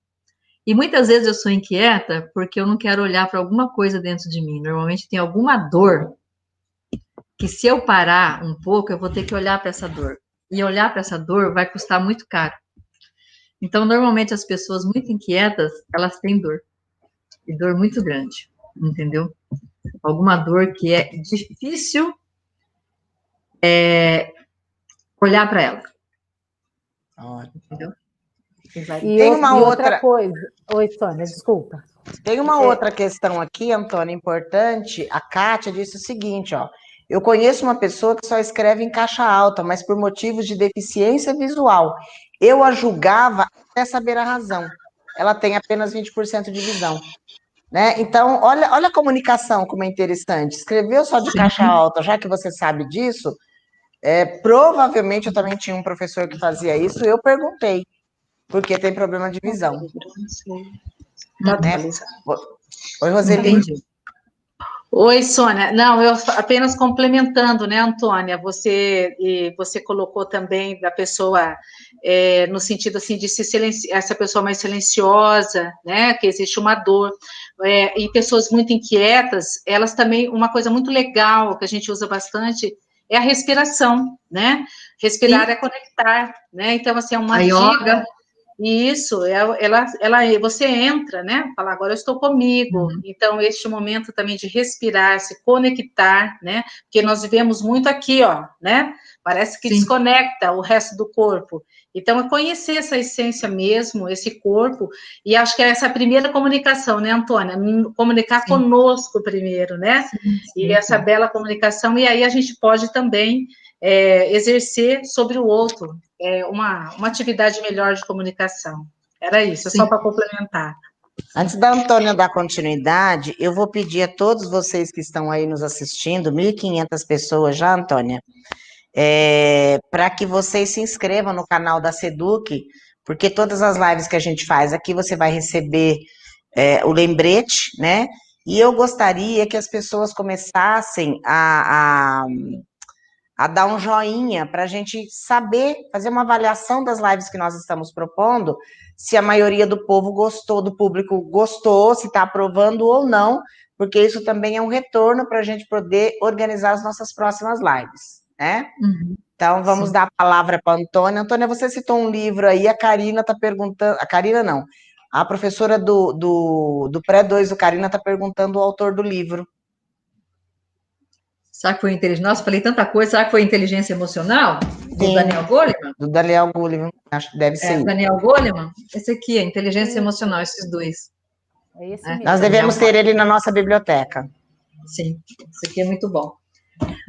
E muitas vezes eu sou inquieta porque eu não quero olhar para alguma coisa dentro de mim. Normalmente tem alguma dor que, se eu parar um pouco, eu vou ter que olhar para essa dor. E olhar para essa dor vai custar muito caro. Então, normalmente, as pessoas muito inquietas, elas têm dor. E dor muito grande, entendeu? Alguma dor que é difícil olhar para ela. Entendeu? Tem uma outra coisa. Oi, Sônia, desculpa. Tem uma outra questão aqui, Antônia, importante. A Kátia disse o seguinte, ó. Eu conheço uma pessoa que só escreve em caixa alta, mas por motivos de deficiência visual. Eu a julgava até saber a razão. Ela tem apenas 20% de visão. Né? Então, olha a comunicação como é interessante. Escreveu só de caixa alta, já que você sabe disso, provavelmente eu também tinha um professor que fazia isso, eu perguntei, porque tem problema de visão. Né? Oi, Roseli. Entendi. Oi, Sônia. Não, eu apenas complementando, né, Antônia? Você colocou também da pessoa no sentido assim de essa pessoa mais silenciosa, né? Que existe uma dor. E pessoas muito inquietas, elas também, uma coisa muito legal que a gente usa bastante é a respiração, né? Respirar é conectar, né? Então, assim, é uma dica. Isso, você entra, né? Fala, agora eu estou comigo. Então, este momento também de respirar, se conectar, né? Porque nós vivemos muito aqui, ó, né? Parece que desconecta o resto do corpo. Então, é conhecer essa essência mesmo, esse corpo, e acho que é essa primeira comunicação, né, Antônia? Comunicar conosco primeiro, né? E essa bela comunicação, e aí a gente pode também exercer sobre o outro uma atividade melhor de comunicação. Era isso, só para complementar. Antes da Antônia dar continuidade, eu vou pedir a todos vocês que estão aí nos assistindo, 1.500 pessoas já, Antônia, para que vocês se inscrevam no canal da Seduc, porque todas as lives que a gente faz aqui, você vai receber o lembrete, né? E eu gostaria que as pessoas começassem a dar um joinha para a gente saber, fazer uma avaliação das lives que nós estamos propondo, se a maioria do povo gostou, do público gostou, se está aprovando ou não, porque isso também é um retorno para a gente poder organizar as nossas próximas lives, né? Então, vamos dar a palavra para a Antônia. Antônia, você citou um livro aí, a Karina está perguntando, a Karina não, a professora do Pré-2 do Karina está perguntando o autor do livro. Será que foi inteligência? Nossa, falei tanta coisa. Será que foi inteligência emocional? Do Daniel Goleman? Do Daniel Goleman, acho que deve ser. Daniel Goleman? Esse aqui, inteligência emocional, esses dois. É esse mesmo. Nós devemos ter ele na nossa biblioteca. Sim, esse aqui é muito bom.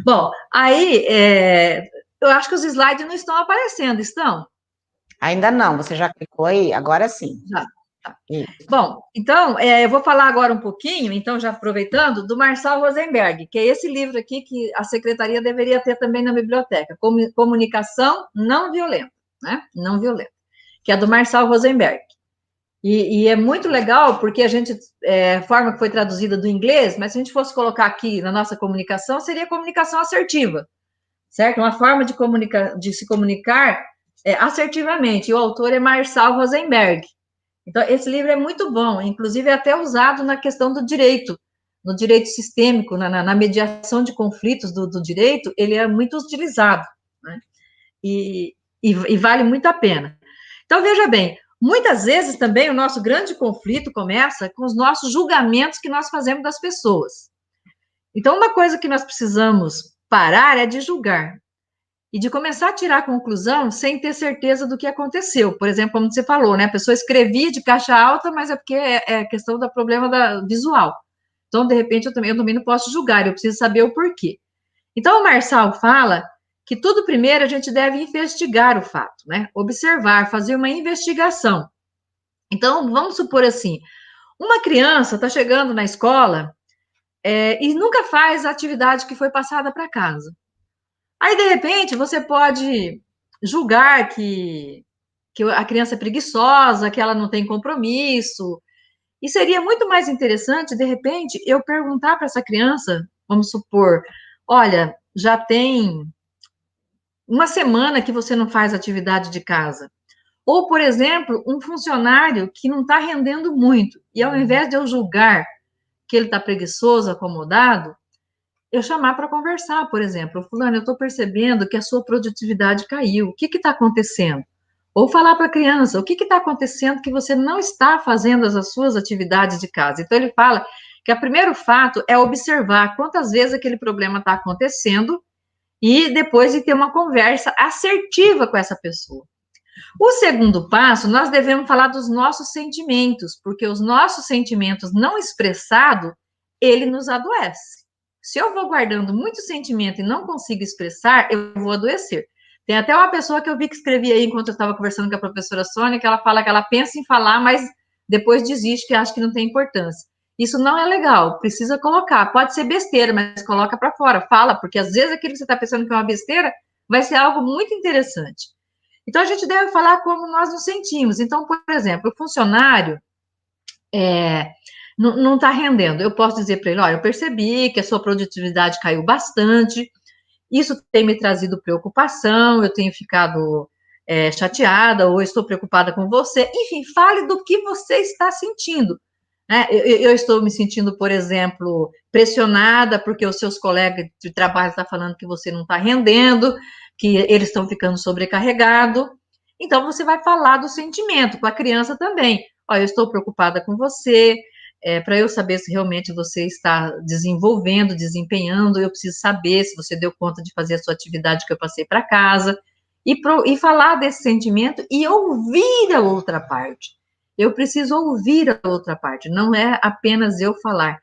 Bom, aí, eu acho que os slides não estão aparecendo, estão? Ainda não, você já clicou aí? Agora sim. Já. Tá. Bom, então, eu vou falar agora um pouquinho, então, já aproveitando, do Marçal Rosenberg, que é esse livro aqui que a secretaria deveria ter também na biblioteca, Comunicação Não Violenta, né? Não Violenta, que é do Marçal Rosenberg. E é muito legal, porque a gente, a forma que foi traduzida do inglês, mas se a gente fosse colocar aqui na nossa comunicação, seria comunicação assertiva, certo? Uma forma de se comunicar Assertivamente. E o autor é Marshall Rosenberg. Então, esse livro é muito bom, inclusive é até usado na questão do direito, no direito sistêmico, na mediação de conflitos do direito, ele é muito utilizado, né? E vale muito a pena. Então, veja bem, muitas vezes também o nosso grande conflito começa com os nossos julgamentos que nós fazemos das pessoas. Então, uma coisa que nós precisamos parar é de julgar e de começar a tirar a conclusão sem ter certeza do que aconteceu. Por exemplo, como você falou, né? A pessoa escrevia de caixa alta, mas é porque é questão do problema visual. Então, de repente, eu também não posso julgar, eu preciso saber o porquê. Então, o Marçal fala que tudo primeiro a gente deve investigar o fato, né? Observar, fazer uma investigação. Então, vamos supor assim, uma criança está chegando na escola e nunca faz a atividade que foi passada para casa. Aí, de repente, você pode julgar que a criança é preguiçosa, que ela não tem compromisso. E seria muito mais interessante, de repente, eu perguntar para essa criança, vamos supor, olha, já tem uma semana que você não faz atividade de casa. Ou, por exemplo, um funcionário que não está rendendo muito. E ao invés de eu julgar que ele está preguiçoso, acomodado, eu chamar para conversar, por exemplo, fulano, eu estou percebendo que a sua produtividade caiu, o que está acontecendo? Ou falar para a criança, o que está acontecendo que você não está fazendo as suas atividades de casa? Então, ele fala que o primeiro fato é observar quantas vezes aquele problema está acontecendo e depois de ter uma conversa assertiva com essa pessoa. O segundo passo, nós devemos falar dos nossos sentimentos, porque os nossos sentimentos não expressados, ele nos adoece. Se eu vou guardando muito sentimento e não consigo expressar, eu vou adoecer. Tem até uma pessoa que eu vi que escrevia aí, enquanto eu estava conversando com a professora Sônia, que ela fala que ela pensa em falar, mas depois desiste, que acha que não tem importância. Isso não é legal, precisa colocar. Pode ser besteira, mas coloca para fora, fala, porque às vezes aquilo que você está pensando que é uma besteira vai ser algo muito interessante. Então, a gente deve falar como nós nos sentimos. Então, por exemplo, o funcionário não está rendendo. Eu posso dizer para ele, olha, eu percebi que a sua produtividade caiu bastante, isso tem me trazido preocupação, eu tenho ficado chateada, ou estou preocupada com você. Enfim, fale do que você está sentindo. Né? Eu estou me sentindo, por exemplo, pressionada porque os seus colegas de trabalho estão falando que você não está rendendo, que eles estão ficando sobrecarregados. Então, você vai falar do sentimento, com a criança também. Olha, eu estou preocupada com você, para eu saber se realmente você está desenvolvendo, desempenhando, eu preciso saber se você deu conta de fazer a sua atividade que eu passei para casa, e falar desse sentimento e ouvir a outra parte. Eu preciso ouvir a outra parte, não é apenas eu falar.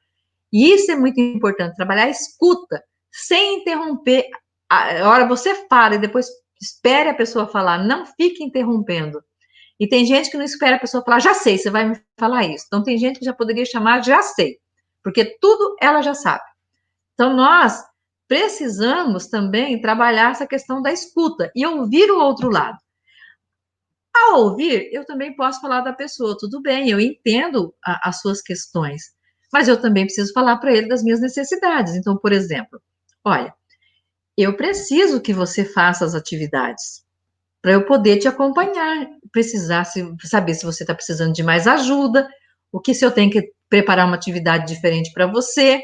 E isso é muito importante, trabalhar a escuta, sem interromper. A hora você fala e depois espere a pessoa falar, não fique interrompendo. E tem gente que não espera a pessoa falar, já sei, você vai me falar isso. Então, tem gente que já poderia chamar, já sei, porque tudo ela já sabe. Então, nós precisamos também trabalhar essa questão da escuta e ouvir o outro lado. Ao ouvir, eu também posso falar da pessoa, tudo bem, eu entendo as suas questões, mas eu também preciso falar para ele das minhas necessidades. Então, por exemplo, olha, eu preciso que você faça as atividades para eu poder te acompanhar, saber se você está precisando de mais ajuda, o que se eu tenho que preparar uma atividade diferente para você,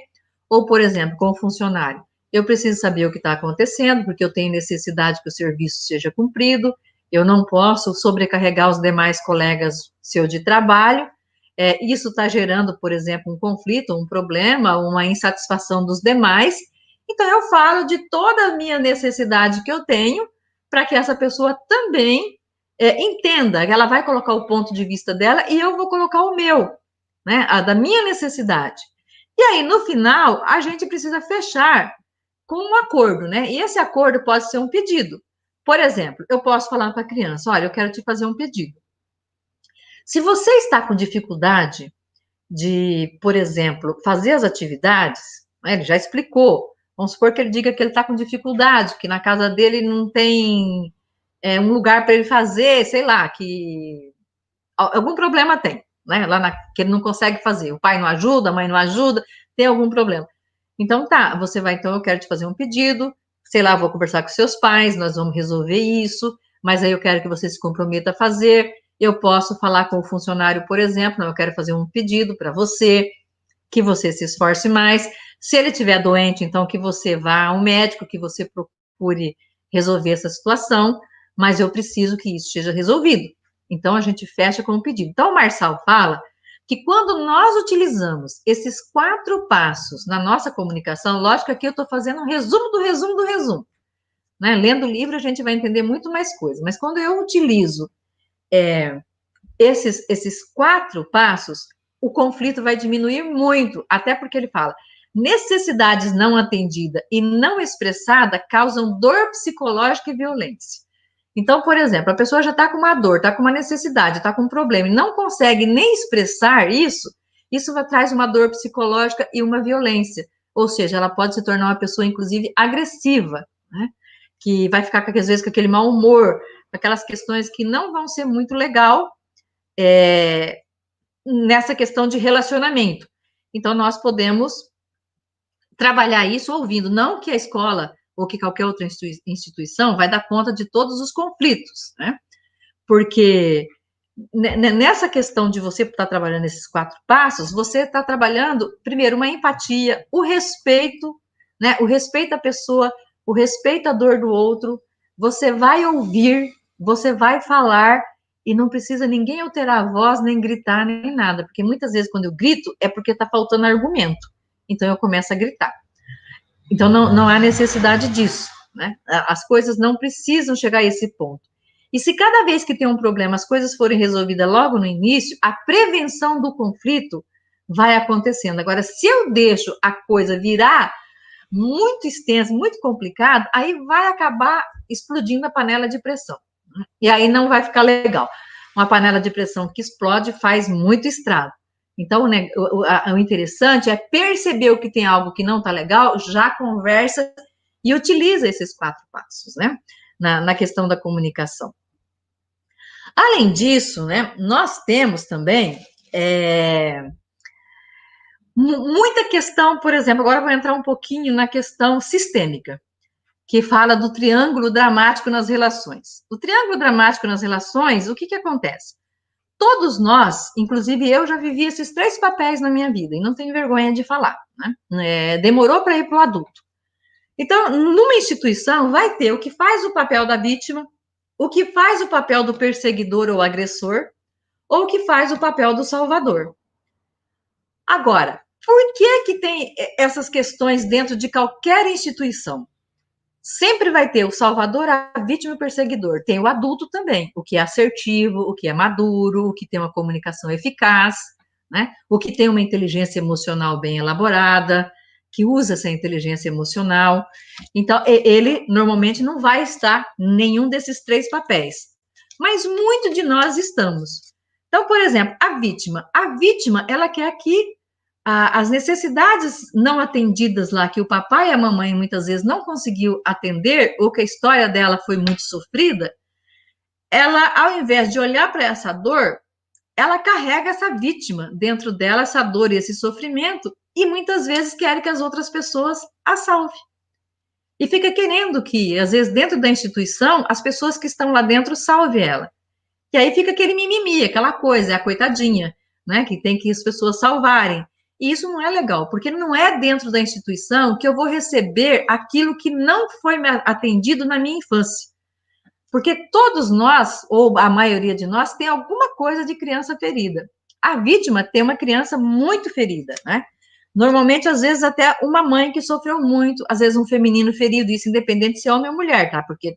ou, por exemplo, com o funcionário, eu preciso saber o que está acontecendo, porque eu tenho necessidade que o serviço seja cumprido, eu não posso sobrecarregar os demais colegas seu de trabalho, isso está gerando, por exemplo, um conflito, um problema, uma insatisfação dos demais, então eu falo de toda a minha necessidade que eu tenho, para que essa pessoa também entenda, ela vai colocar o ponto de vista dela e eu vou colocar o meu, né, a da minha necessidade. E aí, no final, a gente precisa fechar com um acordo, né? E esse acordo pode ser um pedido. Por exemplo, eu posso falar para a criança, olha, eu quero te fazer um pedido. Se você está com dificuldade de, por exemplo, fazer as atividades, né, ele já explicou, vamos supor que ele diga que ele está com dificuldade, que na casa dele não tem um lugar para ele fazer, sei lá, que algum problema tem, né? Que ele não consegue fazer. O pai não ajuda, a mãe não ajuda, tem algum problema. Então, tá, você vai, então, eu quero te fazer um pedido, sei lá, vou conversar com seus pais, nós vamos resolver isso, mas aí eu quero que você se comprometa a fazer. Eu posso falar com o funcionário, por exemplo, não, eu quero fazer um pedido para você, que você se esforce mais. Se ele estiver doente, então que você vá ao médico, que você procure resolver essa situação, mas eu preciso que isso seja resolvido. Então, a gente fecha com um pedido. Então, o Marçal fala que quando nós utilizamos esses 4 passos na nossa comunicação, lógico que aqui eu estou fazendo um resumo do resumo do resumo, né? Lendo o livro, a gente vai entender muito mais coisa, mas quando eu utilizo esses 4 passos, o conflito vai diminuir muito, até porque ele fala, necessidades não atendidas e não expressada causam dor psicológica e violência. Então, por exemplo, a pessoa já está com uma dor, está com uma necessidade, está com um problema, e não consegue nem expressar isso, isso traz uma dor psicológica e uma violência. Ou seja, ela pode se tornar uma pessoa, inclusive, agressiva, né? Que vai ficar, às vezes, com aquele mau humor, aquelas questões que não vão ser muito legal nessa questão de relacionamento. Então, nós podemos trabalhar isso ouvindo, não que a escola ou que qualquer outra instituição vai dar conta de todos os conflitos, né? Porque nessa questão de você estar trabalhando esses 4 passos, você está trabalhando, primeiro, uma empatia, o respeito, né? O respeito à pessoa, o respeito à dor do outro, você vai ouvir, você vai falar, e não precisa ninguém alterar a voz, nem gritar, nem nada, porque muitas vezes quando eu grito, é porque está faltando argumento, então eu começo a gritar. Então, não há necessidade disso, né? As coisas não precisam chegar a esse ponto. E se cada vez que tem um problema as coisas forem resolvidas logo no início, a prevenção do conflito vai acontecendo. Agora, se eu deixo a coisa virar muito extensa, muito complicada, aí vai acabar explodindo a panela de pressão. E aí não vai ficar legal. Uma panela de pressão que explode faz muito estrago. Então, né, o interessante é perceber o que tem algo que não está legal, já conversa e utiliza esses 4 passos, né, na questão da comunicação. Além disso, né, nós temos também muita questão, por exemplo, agora eu vou entrar um pouquinho na questão sistêmica, que fala do triângulo dramático nas relações. O triângulo dramático nas relações, o que acontece? Todos nós, inclusive eu, já vivi esses 3 papéis na minha vida, e não tenho vergonha de falar, né? Demorou para ir para o adulto. Então, numa instituição, vai ter o que faz o papel da vítima, o que faz o papel do perseguidor ou agressor, ou o que faz o papel do salvador. Agora, por que tem essas questões dentro de qualquer instituição? Sempre vai ter o salvador, a vítima e o perseguidor. Tem o adulto também, o que é assertivo, o que é maduro, o que tem uma comunicação eficaz, né? O que tem uma inteligência emocional bem elaborada, que usa essa inteligência emocional. Então, ele normalmente não vai estar em nenhum desses 3 papéis. Mas muito de nós estamos. Então, por exemplo, a vítima, ela quer que as necessidades não atendidas lá, que o papai e a mamãe muitas vezes não conseguiu atender, ou que a história dela foi muito sofrida, ela, ao invés de olhar para essa dor, ela carrega essa vítima dentro dela, essa dor e esse sofrimento, e muitas vezes quer que as outras pessoas a salvem. E fica querendo que, às vezes, dentro da instituição, as pessoas que estão lá dentro salvem ela. E aí fica aquele mimimi, aquela coisa, a coitadinha, né, que tem que as pessoas salvarem. E isso não é legal, porque não é dentro da instituição que eu vou receber aquilo que não foi atendido na minha infância. Porque todos nós, ou a maioria de nós, tem alguma coisa de criança ferida. A vítima tem uma criança muito ferida, né? Normalmente, às vezes, até uma mãe que sofreu muito, às vezes um feminino ferido, isso independente se é homem ou mulher, tá? Porque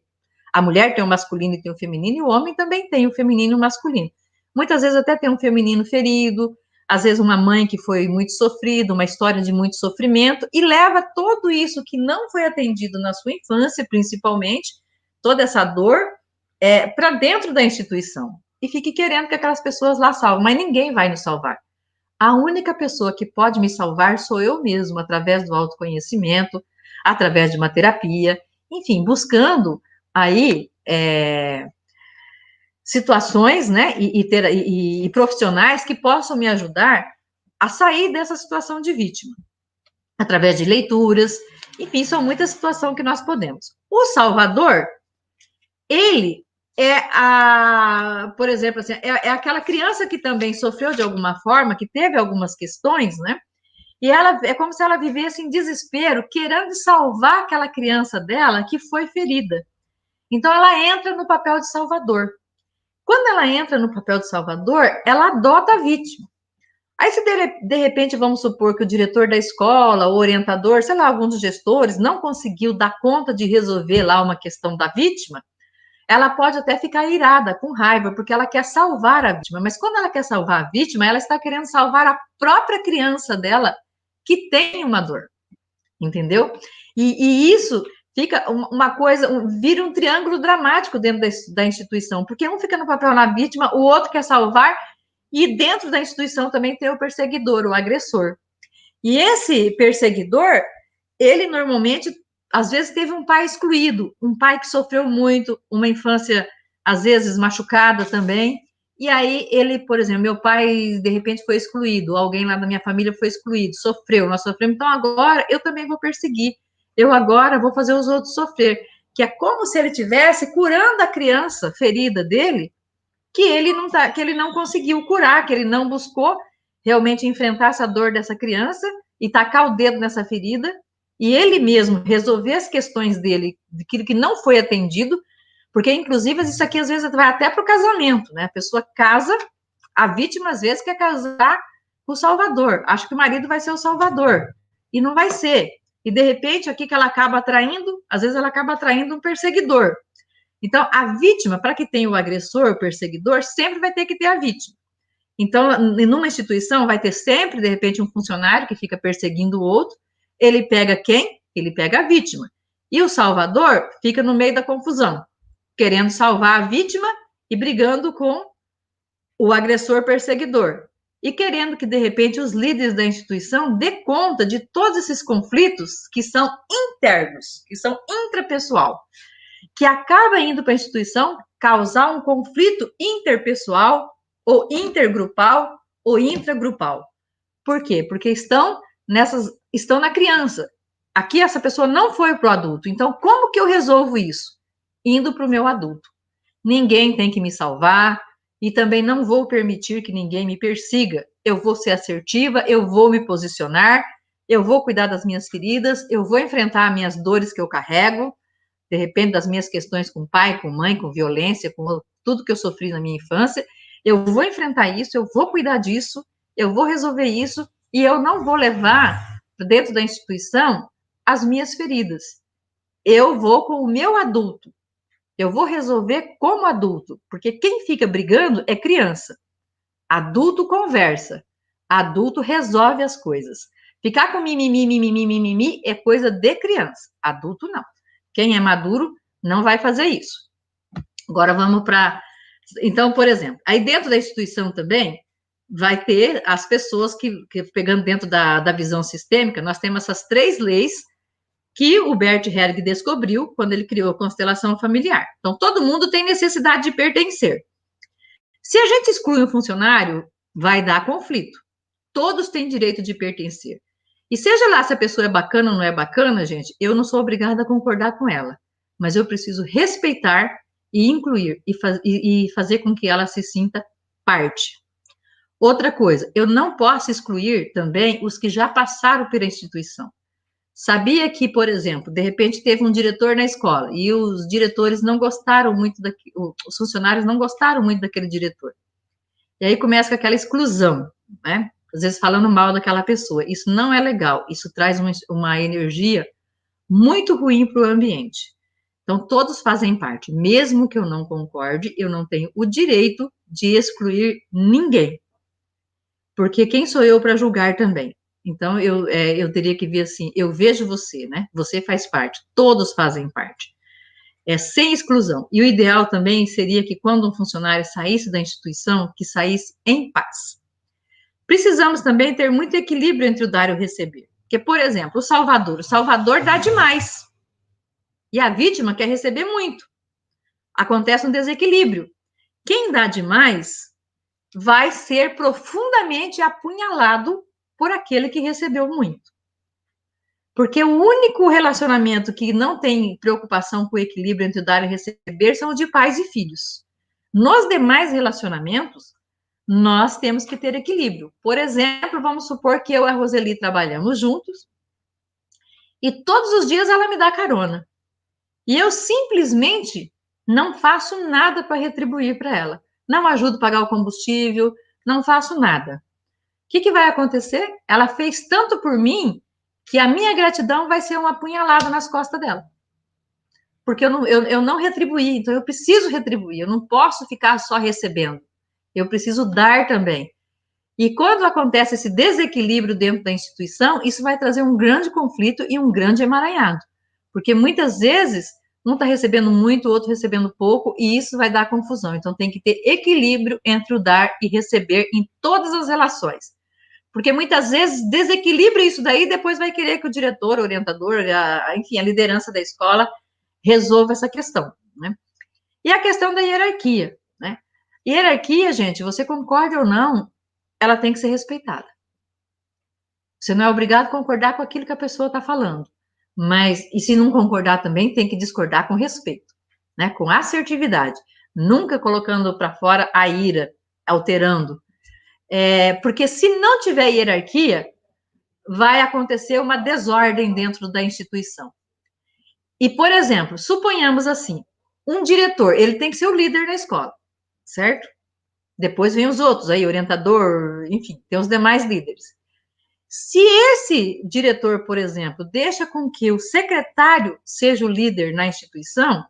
a mulher tem o masculino e tem o feminino, e o homem também tem o feminino e o masculino. Muitas vezes até tem um feminino ferido, às vezes uma mãe que foi muito sofrida, uma história de muito sofrimento, e leva tudo isso que não foi atendido na sua infância, principalmente, toda essa dor, para dentro da instituição. E fique querendo que aquelas pessoas lá salvem, mas ninguém vai nos salvar. A única pessoa que pode me salvar sou eu mesmo, através do autoconhecimento, através de uma terapia, enfim, buscando aí situações, né, e profissionais que possam me ajudar a sair dessa situação de vítima, através de leituras, enfim, são muitas situações que nós podemos. O salvador, ele por exemplo, assim, é aquela criança que também sofreu de alguma forma, que teve algumas questões, né? E ela é como se ela vivesse em desespero, querendo salvar aquela criança dela que foi ferida. Então ela entra no papel de salvador. Quando ela entra no papel de salvador, ela adota a vítima. Aí, se de repente, vamos supor que o diretor da escola, o orientador, sei lá, alguns dos gestores, não conseguiu dar conta de resolver lá uma questão da vítima, ela pode até ficar irada, com raiva, porque ela quer salvar a vítima. Mas quando ela quer salvar a vítima, ela está querendo salvar a própria criança dela, que tem uma dor. Entendeu? E isso fica uma coisa, vira um triângulo dramático dentro da instituição, porque um fica no papel na vítima, o outro quer salvar, e dentro da instituição também tem o perseguidor, o agressor. E esse perseguidor, ele normalmente, às vezes, teve um pai excluído, um pai que sofreu muito, uma infância, às vezes, machucada também. E aí, ele, por exemplo, meu pai, de repente, foi excluído, alguém lá da minha família foi excluído, sofreu, nós sofremos, então agora eu também vou perseguir, eu agora vou fazer os outros sofrer. Que é como se ele estivesse curando a criança ferida dele, que ele não conseguiu curar, que ele não buscou realmente enfrentar essa dor dessa criança e tacar o dedo nessa ferida, e ele mesmo resolver as questões dele, daquilo que não foi atendido, porque, inclusive, isso aqui às vezes vai até para o casamento, né? A pessoa casa, a vítima às vezes quer casar com o salvador, acha que o marido vai ser o salvador, e não vai ser. E, de repente, aqui que ela acaba atraindo, às vezes ela acaba atraindo um perseguidor. Então, a vítima, para que tenha o agressor, o perseguidor, sempre vai ter que ter a vítima. Então, numa instituição, vai ter sempre, de repente, um funcionário que fica perseguindo o outro. Ele pega quem? Ele pega a vítima. E o salvador fica no meio da confusão, querendo salvar a vítima e brigando com o agressor perseguidor. E querendo que, de repente, os líderes da instituição dê conta de todos esses conflitos que são internos, que são intrapessoal, que acaba indo para a instituição causar um conflito interpessoal, ou intergrupal, ou intragrupal. Por quê? Porque estão na criança. Aqui essa pessoa não foi para o adulto. Então, como que eu resolvo isso? Indo para o meu adulto. Ninguém tem que me salvar, e também não vou permitir que ninguém me persiga. Eu vou ser assertiva, eu vou me posicionar, eu vou cuidar das minhas feridas, eu vou enfrentar as minhas dores que eu carrego, de repente, das minhas questões com pai, com mãe, com violência, com tudo que eu sofri na minha infância, eu vou enfrentar isso, eu vou cuidar disso, eu vou resolver isso, e eu não vou levar dentro da instituição as minhas feridas. Eu vou com o meu adulto, eu vou resolver como adulto, porque quem fica brigando é criança. Adulto conversa, adulto resolve as coisas. Ficar com mimimi, mimimi, mimimi é coisa de criança, adulto não. Quem é maduro não vai fazer isso. Agora vamos para... Então, por exemplo, aí dentro da instituição também vai ter as pessoas que pegando dentro da visão sistêmica, nós temos essas 3 leis que o Bert Helling descobriu quando ele criou a constelação familiar. Então, todo mundo tem necessidade de pertencer. Se a gente exclui um funcionário, vai dar conflito. Todos têm direito de pertencer. E seja lá se a pessoa é bacana ou não é bacana, gente, eu não sou obrigada a concordar com ela. Mas eu preciso respeitar e incluir e fazer com que ela se sinta parte. Outra coisa, eu não posso excluir também os que já passaram pela instituição. Sabia que, por exemplo, de repente teve um diretor na escola e os diretores não gostaram muito, os funcionários não gostaram muito daquele diretor. E aí começa com aquela exclusão, né? Às vezes falando mal daquela pessoa. Isso não é legal, isso traz uma energia muito ruim para o ambiente. Então, todos fazem parte. Mesmo que eu não concorde, eu não tenho o direito de excluir ninguém. Porque quem sou eu para julgar também? Então, eu teria que ver assim, eu vejo você, né? Você faz parte, todos fazem parte. Sem exclusão. E o ideal também seria que quando um funcionário saísse da instituição, que saísse em paz. Precisamos também ter muito equilíbrio entre o dar e o receber. Porque, por exemplo, o salvador dá demais. E a vítima quer receber muito. Acontece um desequilíbrio. Quem dá demais vai ser profundamente apunhalado por aquele que recebeu muito. Porque o único relacionamento que não tem preocupação com o equilíbrio entre dar e receber são os de pais e filhos. Nos demais relacionamentos, nós temos que ter equilíbrio. Por exemplo, vamos supor que eu e a Roseli trabalhamos juntos e todos os dias ela me dá carona. E eu simplesmente não faço nada para retribuir para ela. Não ajudo a pagar o combustível, não faço nada. O que vai acontecer? Ela fez tanto por mim que a minha gratidão vai ser uma punhalada nas costas dela. Porque eu não retribuí, então eu preciso retribuir, eu não posso ficar só recebendo. Eu preciso dar também. E quando acontece esse desequilíbrio dentro da instituição, isso vai trazer um grande conflito e um grande emaranhado. Porque muitas vezes um está recebendo muito, o outro recebendo pouco, e isso vai dar confusão. Então tem que ter equilíbrio entre o dar e receber em todas as relações. Porque muitas vezes desequilibra isso daí, depois vai querer que o diretor, o orientador, enfim, a liderança da escola resolva essa questão, né? E a questão da hierarquia, né? Hierarquia, gente, você concorda ou não, ela tem que ser respeitada. Você não é obrigado a concordar com aquilo que a pessoa está falando. Mas, e se não concordar também, tem que discordar com respeito, né? Com assertividade. Nunca colocando para fora a ira, alterando. Porque se não tiver hierarquia, vai acontecer uma desordem dentro da instituição. E, por exemplo, suponhamos assim, um diretor, ele tem que ser o líder da escola, certo? Depois vem os outros, aí, orientador, enfim, tem os demais líderes. Se esse diretor, por exemplo, deixa com que o secretário seja o líder na instituição,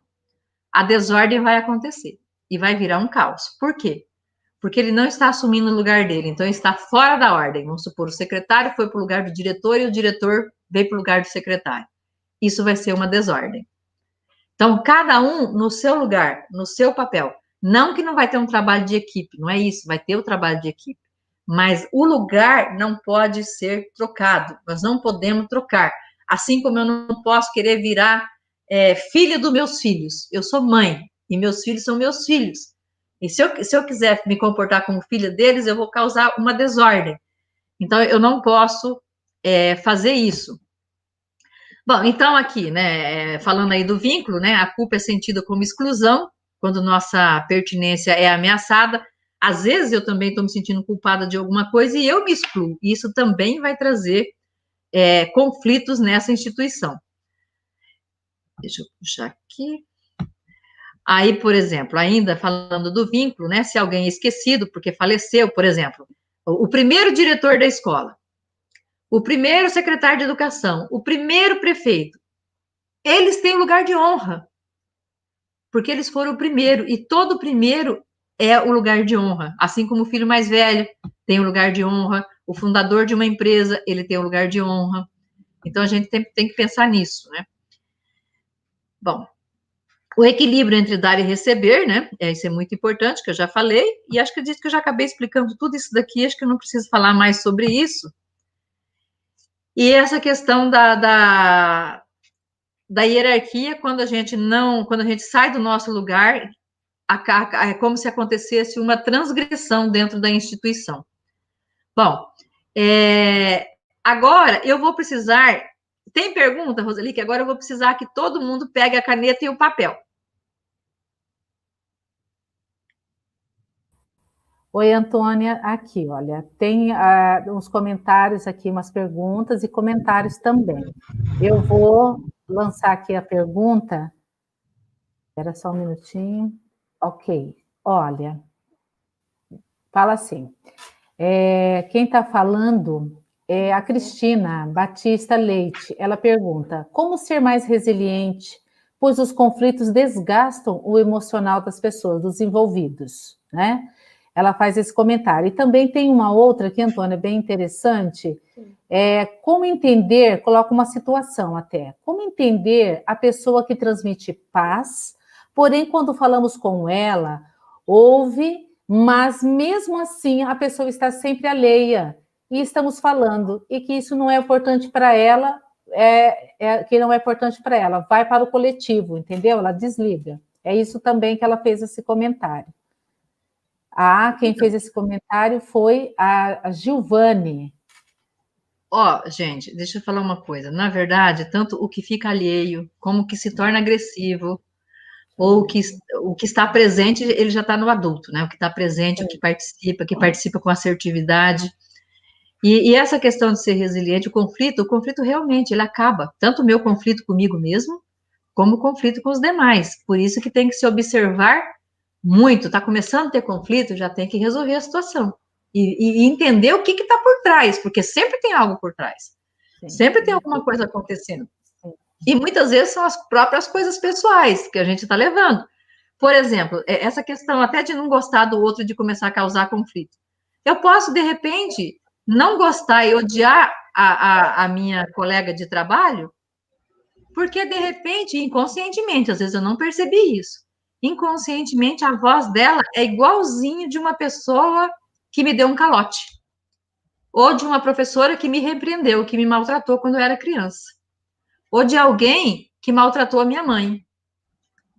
a desordem vai acontecer e vai virar um caos. Por quê? Porque ele não está assumindo o lugar dele, então ele está fora da ordem. Vamos supor, o secretário foi para o lugar do diretor e o diretor veio para o lugar do secretário. Isso vai ser uma desordem. Então, cada um no seu lugar, no seu papel. Não que não vai ter um trabalho de equipe, não é isso, vai ter o trabalho de equipe. Mas o lugar não pode ser trocado, nós não podemos trocar. Assim como eu não posso querer virar filha dos meus filhos. Eu sou mãe e meus filhos são meus filhos. E se eu quiser me comportar como filha deles, eu vou causar uma desordem. Então, eu não posso fazer isso. Bom, então aqui, né, falando aí do vínculo, né, a culpa é sentida como exclusão, quando nossa pertinência é ameaçada. Às vezes eu também estou me sentindo culpada de alguma coisa e eu me excluo. Isso também vai trazer conflitos nessa instituição. Deixa eu puxar aqui. Aí, por exemplo, ainda falando do vínculo, né, se alguém é esquecido porque faleceu, por exemplo, o primeiro diretor da escola, o primeiro secretário de educação, o primeiro prefeito, eles têm lugar de honra, porque eles foram o primeiro, e todo primeiro é o lugar de honra, assim como o filho mais velho tem um lugar de honra, o fundador de uma empresa, ele tem um lugar de honra. Então, a gente tem que pensar nisso, né? Bom, o equilíbrio entre dar e receber, né? Isso é muito importante, que eu já falei, e acho que eu já acabei explicando tudo isso daqui, acho que eu não preciso falar mais sobre isso. E essa questão da hierarquia, quando a gente sai do nosso lugar, é como se acontecesse uma transgressão dentro da instituição. Bom, agora eu vou precisar. Tem pergunta, Roseli, que agora eu vou precisar que todo mundo pegue a caneta e o papel. Oi, Antônia, aqui, olha, tem uns comentários aqui, umas perguntas e comentários também. Eu vou lançar aqui a pergunta. Espera só um minutinho. Ok, olha, fala assim, quem está falando é a Cristina Batista Leite. Ela pergunta, como ser mais resiliente, pois os conflitos desgastam o emocional das pessoas, dos envolvidos, né? Ela faz esse comentário. E também tem uma outra aqui, Antônia, bem interessante, como entender, coloca uma situação até, como entender a pessoa que transmite paz, porém, quando falamos com ela, ouve, mas mesmo assim a pessoa está sempre alheia, e estamos falando, e que isso não é importante para ela, que não é importante para ela, vai para o coletivo, entendeu? Ela desliga. É isso também que ela fez esse comentário. Quem fez esse comentário foi a Gilvane. Ó, gente, deixa eu falar uma coisa. Na verdade, tanto o que fica alheio, como o que se torna agressivo, ou o que está presente, ele já está no adulto, né? O que está presente, o que participa com assertividade. E essa questão de ser resiliente, o conflito realmente, ele acaba. Tanto o meu conflito comigo mesmo, como o conflito com os demais. Por isso que tem que se observar muito. Está começando a ter conflito, já tem que resolver a situação. E entender o que está por trás, porque sempre tem algo por trás. Sim. Sempre tem alguma coisa acontecendo. Sim. E muitas vezes são as próprias coisas pessoais que a gente está levando. Por exemplo, essa questão até de não gostar do outro, de começar a causar conflito. Eu posso, de repente, não gostar e odiar a minha colega de trabalho, porque, de repente, inconscientemente, às vezes eu não percebi isso, inconscientemente a voz dela é igualzinho de uma pessoa que me deu um calote, ou de uma professora que me repreendeu, que me maltratou quando eu era criança, ou de alguém que maltratou a minha mãe,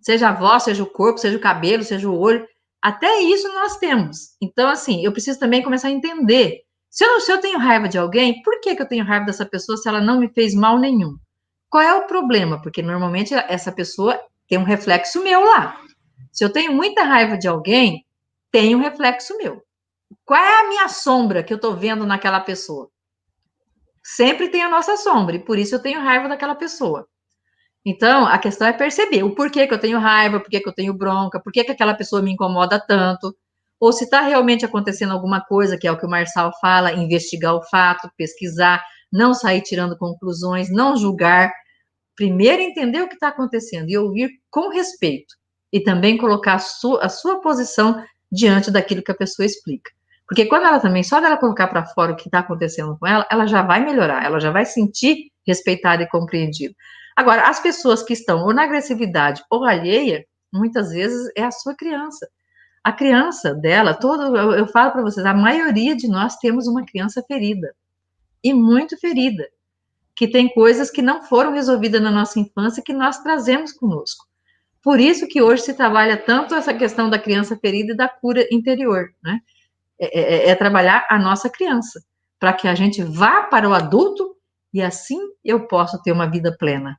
seja a voz, seja o corpo, seja o cabelo, seja o olho, até isso nós temos. Então, assim, eu preciso também começar a entender, se eu tenho raiva de alguém, por que eu tenho raiva dessa pessoa se ela não me fez mal nenhum? Qual é o problema? Porque normalmente essa pessoa tem um reflexo meu lá. Se eu tenho muita raiva de alguém, tem um reflexo meu. Qual é a minha sombra que eu estou vendo naquela pessoa? Sempre tem a nossa sombra, e por isso eu tenho raiva daquela pessoa. Então, a questão é perceber o porquê que eu tenho raiva, porquê que eu tenho bronca, porquê que aquela pessoa me incomoda tanto, ou se está realmente acontecendo alguma coisa, que é o que o Marçal fala, investigar o fato, pesquisar, não sair tirando conclusões, não julgar, primeiro entender o que está acontecendo e ouvir com respeito, e também colocar a sua posição diante daquilo que a pessoa explica. Porque quando ela também, só dela colocar para fora o que está acontecendo com ela, ela já vai melhorar, ela já vai sentir respeitada e compreendida. Agora, as pessoas que estão ou na agressividade ou alheia, muitas vezes é a sua criança. A criança dela, eu falo para vocês, a maioria de nós temos uma criança ferida, e muito ferida, que tem coisas que não foram resolvidas na nossa infância que nós trazemos conosco. Por isso que hoje se trabalha tanto essa questão da criança ferida e da cura interior, né? É trabalhar a nossa criança, para que a gente vá para o adulto e assim eu posso ter uma vida plena,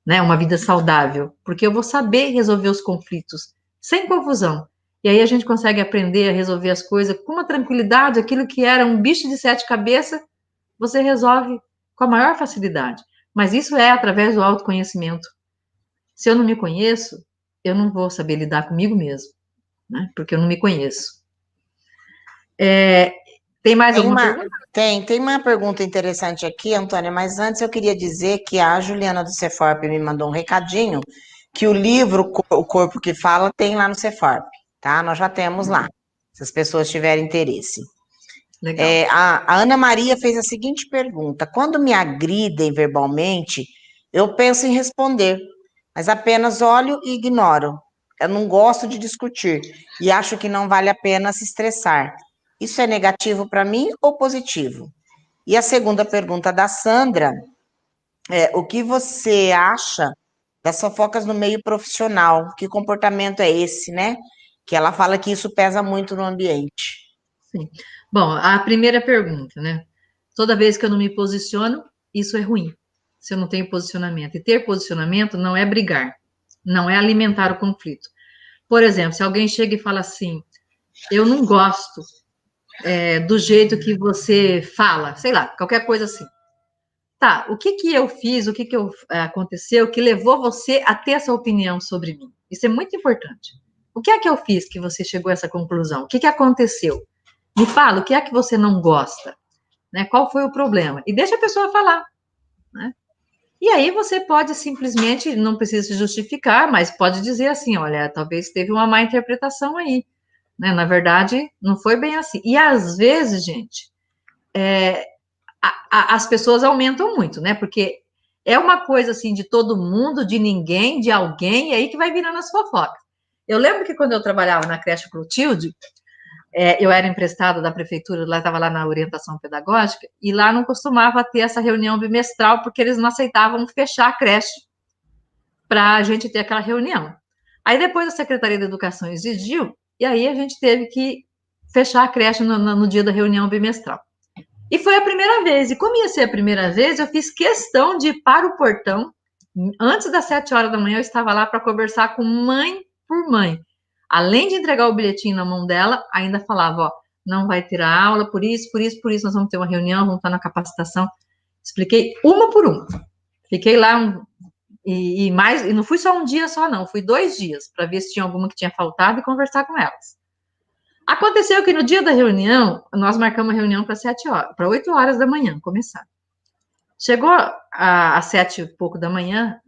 né? Uma vida saudável, porque eu vou saber resolver os conflitos sem confusão. E aí a gente consegue aprender a resolver as coisas com uma tranquilidade, aquilo que era um bicho de 7 cabeças, você resolve com a maior facilidade. Mas isso é através do autoconhecimento. Se eu não me conheço, eu não vou saber lidar comigo mesmo, né? Porque eu não me conheço. Tem mais alguma pergunta? Tem uma pergunta interessante aqui, Antônia, mas antes eu queria dizer que a Juliana do Ceforp me mandou um recadinho, que o livro O Corpo que Fala tem lá no Ceforp, tá? Nós já temos lá, se as pessoas tiverem interesse. Legal. A Ana Maria fez a seguinte pergunta: quando me agridem verbalmente, eu penso em responder, mas apenas olho e ignoro. Eu não gosto de discutir e acho que não vale a pena se estressar. Isso é negativo para mim ou positivo? E a segunda pergunta da Sandra é: o que você acha das fofocas no meio profissional? Que comportamento é esse, né? Que ela fala que isso pesa muito no ambiente. Sim. Bom, a primeira pergunta, né? Toda vez que eu não me posiciono, isso é ruim. Se eu não tenho posicionamento. E ter posicionamento não é brigar, não é alimentar o conflito. Por exemplo, se alguém chega e fala assim, eu não gosto do jeito que você fala, sei lá, qualquer coisa assim. Tá, o que que eu fiz, aconteceu que levou você a ter essa opinião sobre mim? Isso é muito importante. O que é que eu fiz que você chegou a essa conclusão? O que que aconteceu? Me fala, o que é que você não gosta? Né? Qual foi o problema? E deixa a pessoa falar, né? E aí você pode simplesmente, não precisa se justificar, mas pode dizer assim, olha, talvez teve uma má interpretação aí, né? Na verdade, não foi bem assim. E às vezes, gente, as pessoas aumentam muito, né? Porque é uma coisa assim de todo mundo, de ninguém, de alguém, e aí que vai virando as fofocas. Eu lembro que quando eu trabalhava na creche Clotilde, eu era emprestada da prefeitura, lá estava lá na orientação pedagógica, e lá não costumava ter essa reunião bimestral, porque eles não aceitavam fechar a creche para a gente ter aquela reunião. Aí depois a Secretaria da Educação exigiu, e aí a gente teve que fechar a creche no dia da reunião bimestral. E foi a primeira vez. E como ia ser a primeira vez, eu fiz questão de ir para o portão. Antes das 7 horas da manhã, eu estava lá para conversar com mãe por mãe. Além de entregar o bilhetinho na mão dela, ainda falava, ó, não vai ter a aula, por isso, nós vamos ter uma reunião, vamos estar na capacitação. Expliquei uma por uma. Fiquei lá e não fui só um dia só, não. Fui 2 dias para ver se tinha alguma que tinha faltado e conversar com elas. Aconteceu que no dia da reunião, nós marcamos a reunião para 7 horas, para 8 horas da manhã começar. Chegou às 7 e pouco da manhã,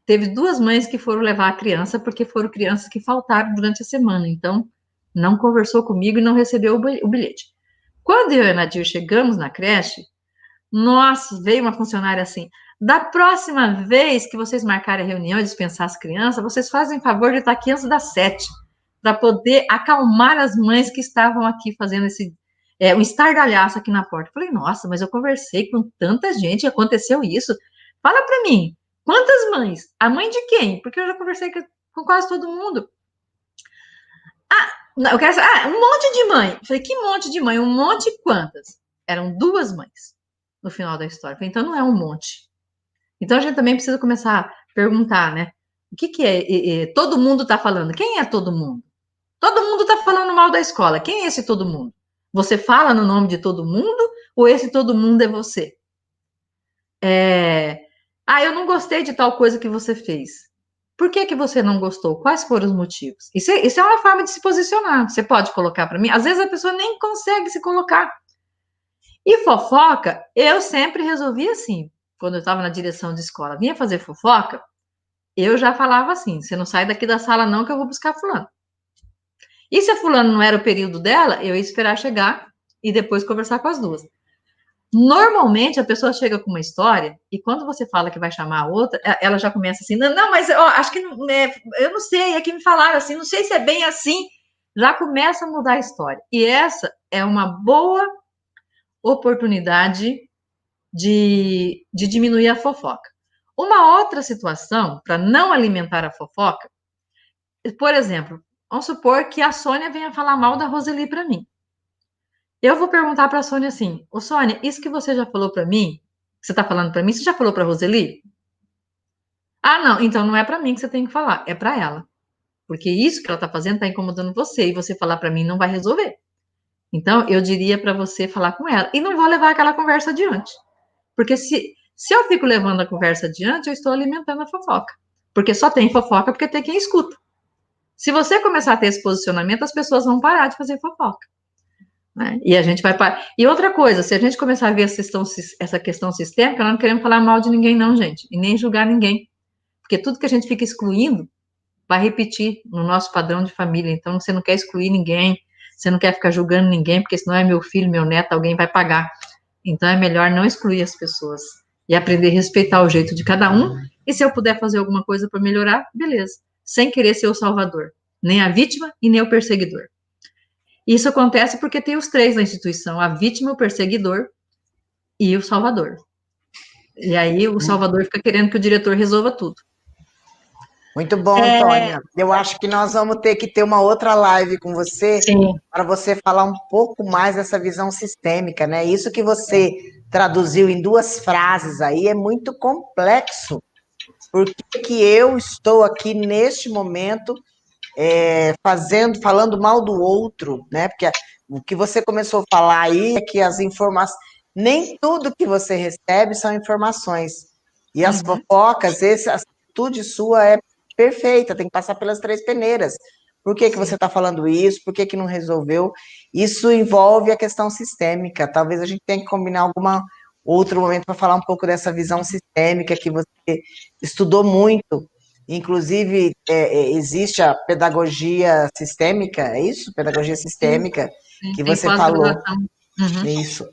teve 2 mães que foram levar a criança, porque foram crianças que faltaram durante a semana. Então, não conversou comigo e não recebeu o bilhete. Quando eu e a Nadir chegamos na creche, nossa, veio uma funcionária assim, da próxima vez que vocês marcarem a reunião e dispensar as crianças, vocês fazem favor de estar aqui antes das 7, para poder acalmar as mães que estavam aqui fazendo um estardalhaço aqui na porta. Falei, nossa, mas eu conversei com tanta gente, aconteceu isso. Fala para mim, quantas mães? A mãe de quem? Porque eu já conversei com quase todo mundo. Eu quero saber, um monte de mãe. Falei, que monte de mãe? Um monte quantas? Eram 2 mães no final da história. Falei, então não é um monte. Então a gente também precisa começar a perguntar, né? O que é? Todo mundo está falando. Quem é todo mundo? Todo mundo está falando mal da escola. Quem é esse todo mundo? Você fala no nome de todo mundo ou esse todo mundo é você? Eu não gostei de tal coisa que você fez. Por que você não gostou? Quais foram os motivos? Isso é uma forma de se posicionar. Você pode colocar para mim? Às vezes a pessoa nem consegue se colocar. E fofoca, eu sempre resolvi assim. Quando eu estava na direção de escola, vinha fazer fofoca, eu já falava assim, você não sai daqui da sala não que eu vou buscar fulano. E se a fulano não era o período dela, eu ia esperar chegar e depois conversar com as 2. Normalmente, a pessoa chega com uma história e quando você fala que vai chamar a outra, ela já começa assim, não, mas acho que não, eu não sei, é que me falaram assim, não sei se é bem assim. Já começa a mudar a história. E essa é uma boa oportunidade de diminuir a fofoca. Uma outra situação, para não alimentar a fofoca, por exemplo, vamos supor que a Sônia venha falar mal da Roseli para mim. Eu vou perguntar para a Sônia assim, ô Sônia, isso que você já falou para mim, que você está falando para mim, você já falou para a Roseli? Ah, não, então não é para mim que você tem que falar, é para ela. Porque isso que ela está fazendo está incomodando você, e você falar para mim não vai resolver. Então, eu diria para você falar com ela, e não vou levar aquela conversa adiante. Porque se eu fico levando a conversa adiante, eu estou alimentando a fofoca. Porque só tem fofoca porque tem quem escuta. Se você começar a ter esse posicionamento, as pessoas vão parar de fazer fofoca. Né? E a gente vai parar. E outra coisa, se a gente começar a ver essa questão sistêmica, nós não queremos falar mal de ninguém, não, gente. E nem julgar ninguém. Porque tudo que a gente fica excluindo vai repetir no nosso padrão de família. Então, você não quer excluir ninguém, você não quer ficar julgando ninguém, porque senão é meu filho, meu neto, alguém vai pagar. Então, é melhor não excluir as pessoas e aprender a respeitar o jeito de cada um. E se eu puder fazer alguma coisa para melhorar, beleza. Sem querer ser o salvador. Nem a vítima e nem o perseguidor. Isso acontece porque tem os 3 na instituição. A vítima, o perseguidor e o salvador. E aí, o salvador fica querendo que o diretor resolva tudo. Muito bom, Antônia. Eu acho que nós vamos ter que ter uma outra live com você para você falar um pouco mais dessa visão sistêmica, né? Isso que você traduziu em 2 frases aí é muito complexo. Por que eu estou aqui neste momento falando mal do outro, né? Porque o que você começou a falar aí é que as informações, nem tudo que você recebe são informações. E as fofocas, essa atitude sua é perfeita, tem que passar pelas 3 peneiras. Por que você está falando isso? Por que não resolveu? Isso envolve a questão sistêmica. Talvez a gente tenha que combinar algum outro momento para falar um pouco dessa visão sistêmica que você estudou muito. Inclusive, existe a pedagogia sistêmica, é isso? Pedagogia sistêmica, sim, que você falou. Isso.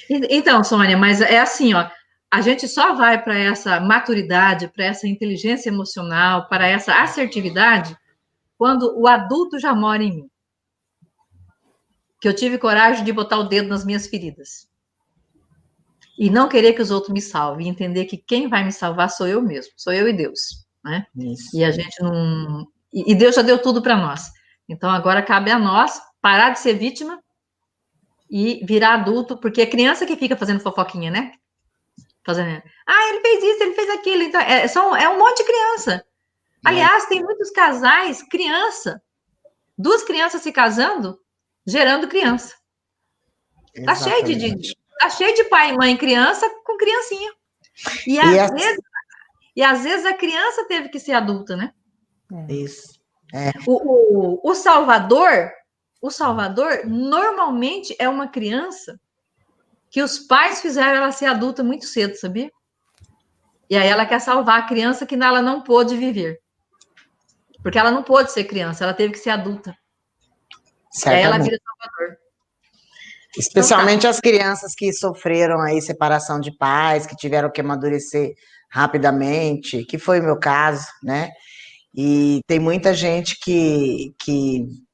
Então, Sônia, mas é assim, ó, a gente só vai para essa maturidade, para essa inteligência emocional, para essa assertividade, quando o adulto já mora em mim. Que eu tive coragem de botar o dedo nas minhas feridas. E não querer que os outros me salvem, e entender que quem vai me salvar sou eu mesmo, sou eu e Deus, né? Isso. E a gente não... E Deus já deu tudo para nós. Então, agora cabe a nós parar de ser vítima e virar adulto, porque é criança que fica fazendo fofoquinha, né? Fazendo, ele fez isso, ele fez aquilo, então é um monte de criança. Aliás, tem muitos casais, duas crianças se casando, gerando criança. Tá cheio de pai e mãe criança com criancinha. E às vezes a criança teve que ser adulta, né? Isso. O Salvador normalmente é uma criança que os pais fizeram ela ser adulta muito cedo, sabia? E aí ela quer salvar a criança que ela não pôde viver. Porque ela não pôde ser criança, ela teve que ser adulta. E aí ela vira Salvador. Especialmente então, as crianças que sofreram aí separação de pais, que tiveram que amadurecer rapidamente, que foi o meu caso, né? E tem muita gente que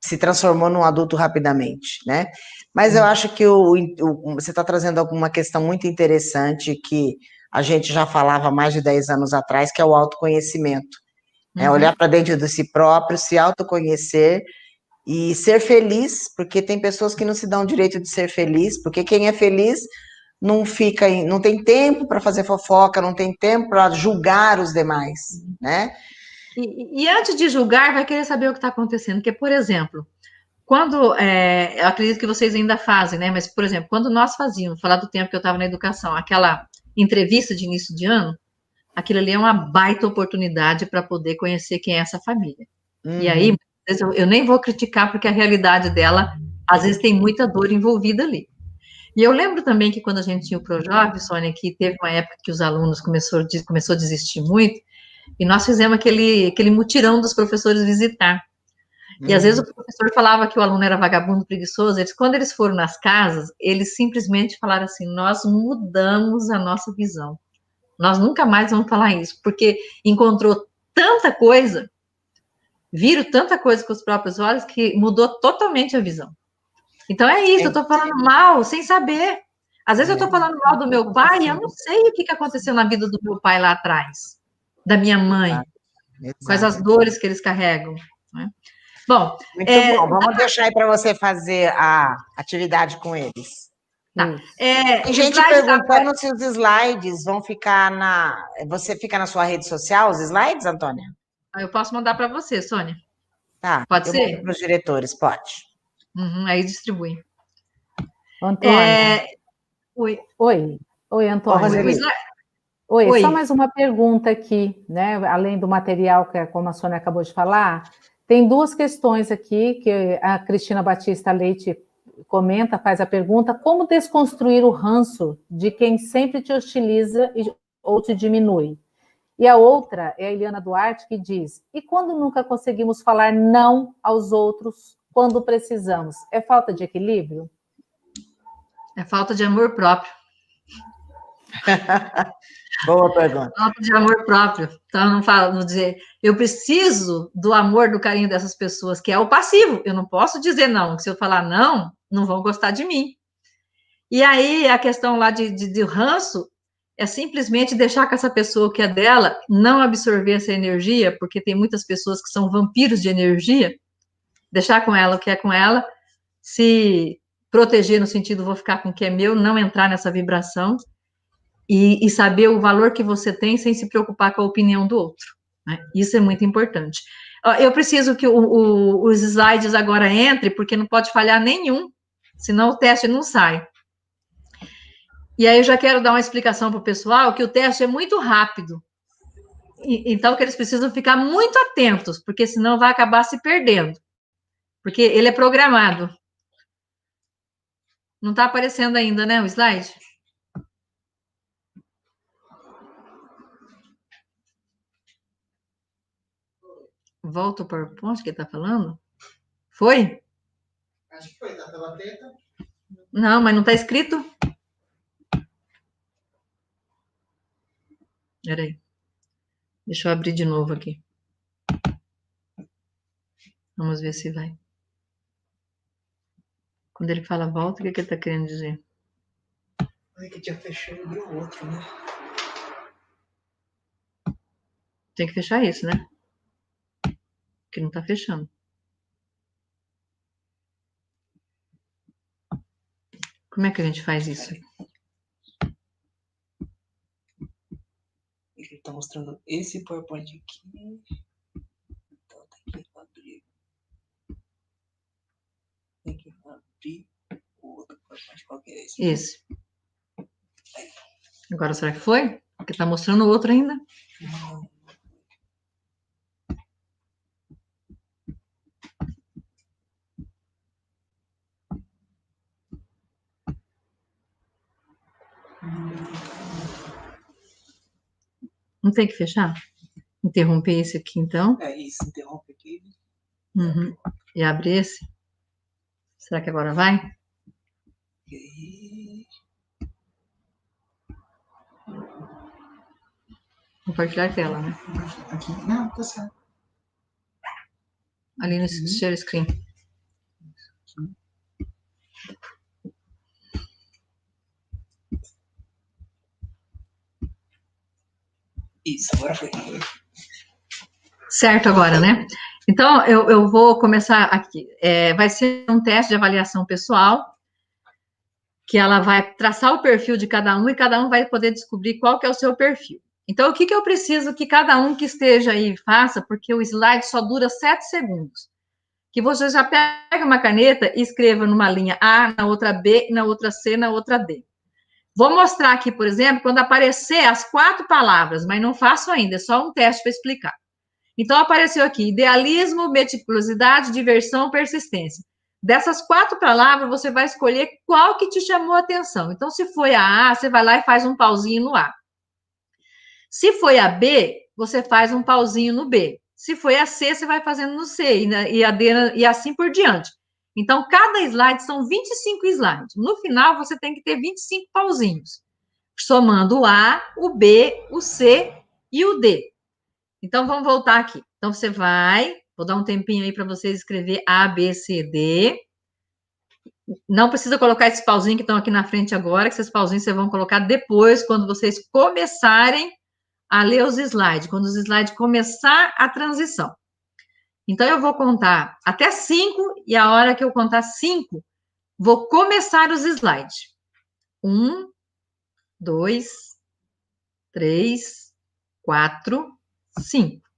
se transformou num adulto rapidamente, né? Mas eu acho que você está trazendo alguma questão muito interessante que a gente já falava há mais de 10 anos atrás, que é o autoconhecimento. É olhar para dentro de si próprio, se autoconhecer e ser feliz, porque tem pessoas que não se dão o direito de ser feliz, porque quem é feliz não tem tempo para fazer fofoca, não tem tempo para julgar os demais, né? E antes de julgar, vai querer saber o que está acontecendo. Porque, por exemplo, quando, eu acredito que vocês ainda fazem, né? Mas, por exemplo, quando nós fazíamos, falar do tempo que eu estava na educação, aquela entrevista de início de ano, aquilo ali é uma baita oportunidade para poder conhecer quem é essa família. E aí, eu nem vou criticar, porque a realidade dela, às vezes, tem muita dor envolvida ali. E eu lembro também que quando a gente tinha o Projove, Sônia, que teve uma época que os alunos começou a desistir muito, e nós fizemos aquele mutirão dos professores visitar. E às vezes o professor falava que o aluno era vagabundo, preguiçoso. Quando eles foram nas casas, eles simplesmente falaram assim: nós mudamos a nossa visão. Nós nunca mais vamos falar isso, porque encontrou tanta coisa, viram tanta coisa com os próprios olhos, que mudou totalmente a visão. Então é isso, eu estou falando mal, sem saber. Às vezes eu estou falando mal do meu pai e eu não sei o que aconteceu na vida do meu pai lá atrás, da minha mãe, quais as dores que eles carregam, né? Bom, muito bom. Vamos deixar aí para você fazer a atividade com eles. Tá. Tem gente perguntando se os slides vão ficar Você fica na sua rede social, os slides, Antônia? Eu posso mandar para você, Sônia. Tá. Pode ser? Mando para os diretores, pode. Aí distribui. Antônia. Oi, Antônia. Oi, só mais uma pergunta aqui, né? Além do material, que é como a Sônia acabou de falar, tem duas questões aqui que a Cristina Batista Leite comenta, faz a pergunta: como desconstruir o ranço de quem sempre te hostiliza ou te diminui? E a outra é a Eliana Duarte, que diz: e quando nunca conseguimos falar não aos outros quando precisamos? É falta de equilíbrio? É falta de amor próprio. Boa pergunta. Falta de amor próprio. Então, não dizer, eu preciso do amor, do carinho dessas pessoas, que é o passivo. Eu não posso dizer não. Se eu falar não, não vão gostar de mim. E aí, a questão lá de ranço é simplesmente deixar que essa pessoa que é dela não absorver essa energia, porque tem muitas pessoas que são vampiros de energia, deixar com ela o que é com ela, se proteger no sentido, vou ficar com o que é meu, não entrar nessa vibração, e saber o valor que você tem sem se preocupar com a opinião do outro, né? Isso é muito importante. Eu preciso que os slides agora entrem, porque não pode falhar nenhum, senão o teste não sai. E aí eu já quero dar uma explicação para o pessoal que o teste é muito rápido. Então, que eles precisam ficar muito atentos, porque senão vai acabar se perdendo. Porque ele é programado. Não está aparecendo ainda, né, o slide? Volta o PowerPoint que ele está falando? Foi? Acho que foi, tá pela preta. Não, mas não está escrito. Peraí. Deixa eu abrir de novo aqui. Vamos ver se vai. Quando ele fala volta, o que ele está querendo dizer? Ai, que tinha fechado e abriu outro, né? Tem que fechar isso, né? Porque não está fechando. Como é que a gente faz isso? Ele está mostrando esse PowerPoint aqui. Então tem que abrir. Tem que abrir o outro PowerPoint. Qual que é esse? Esse. Agora, será que foi? Porque está mostrando o outro ainda? Não. Não tem que fechar? Interromper esse aqui, então. É isso, interrompe aqui. Uhum. E abre esse. Será que agora vai? E... Compartilhar a tela, né? Aqui. Não, tá certo. Ali no share screen. Isso, agora foi. Certo agora, né? Então, eu vou começar aqui. Vai ser um teste de avaliação pessoal, que ela vai traçar o perfil de cada um e cada um vai poder descobrir qual que é o seu perfil. Então, o que eu preciso que cada um que esteja aí faça, porque o slide só dura 7 segundos. Que você já pega uma caneta e escreva numa linha A, na outra B, na outra C, na outra D. Vou mostrar aqui, por exemplo, quando aparecer as 4 palavras, mas não faço ainda, é só um teste para explicar. Então, apareceu aqui, idealismo, meticulosidade, diversão, persistência. Dessas 4 palavras, você vai escolher qual que te chamou a atenção. Então, se foi a você vai lá e faz um pauzinho no A. Se foi a B, você faz um pauzinho no B. Se foi a C, você vai fazendo no C, e a D, e assim por diante. Então, cada slide são 25 slides. No final, você tem que ter 25 pauzinhos, somando o A, o B, o C e o D. Então, vamos voltar aqui. Então, você vai, vou dar um tempinho aí para vocês escrever A, B, C, D. Não precisa colocar esses pauzinhos que estão aqui na frente agora, que esses pauzinhos vocês vão colocar depois, quando vocês começarem a ler os slides, quando os slides começar a transição. Então, eu vou contar até 5, e a hora que eu contar 5, vou começar os slides. 1, 2, 3, 4, 5.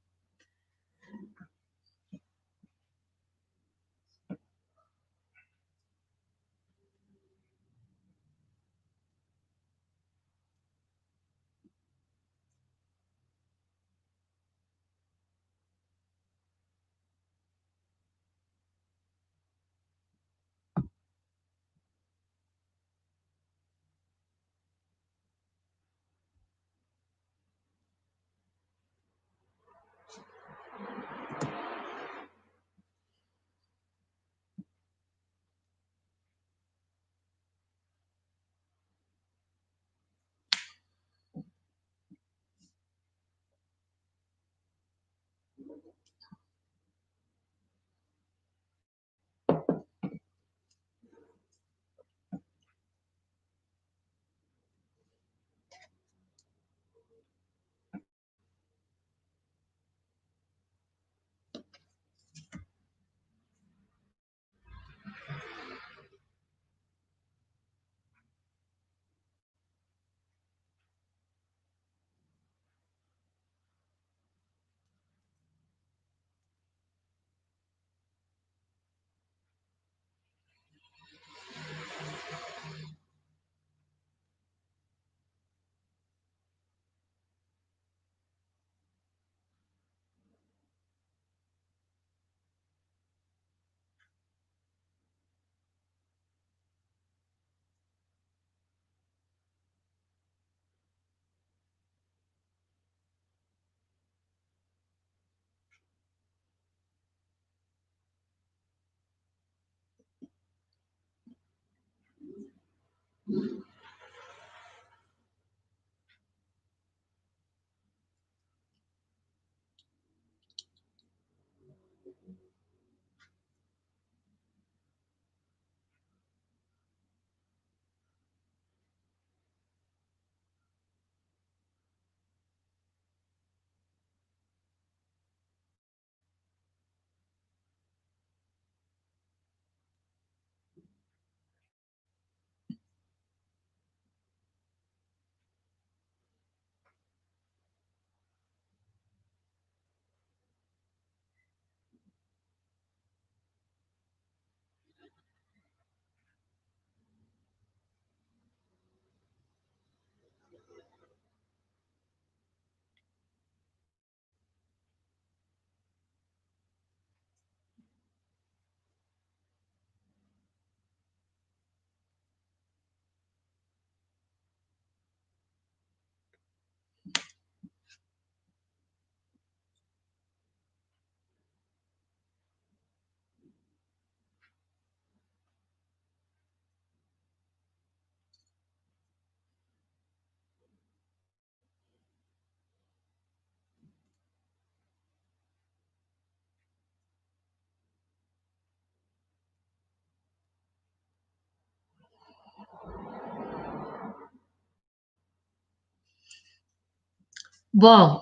Bom,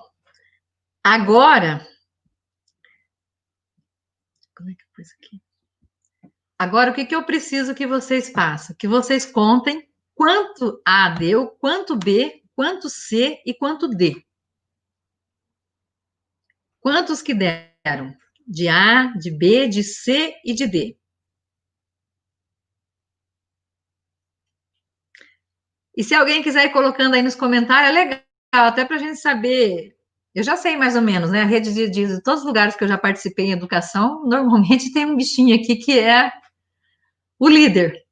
agora... Como é que eu pus aqui? Agora, o que eu preciso que vocês façam? Que vocês contem quanto A deu, quanto B, quanto C e quanto D. Quantos que deram? De A, de B, de C e de D. E se alguém quiser ir colocando aí nos comentários, é legal, até para a gente saber. Eu já sei mais ou menos, né? A rede de todos os lugares que eu já participei em educação, normalmente tem um bichinho aqui que é o líder.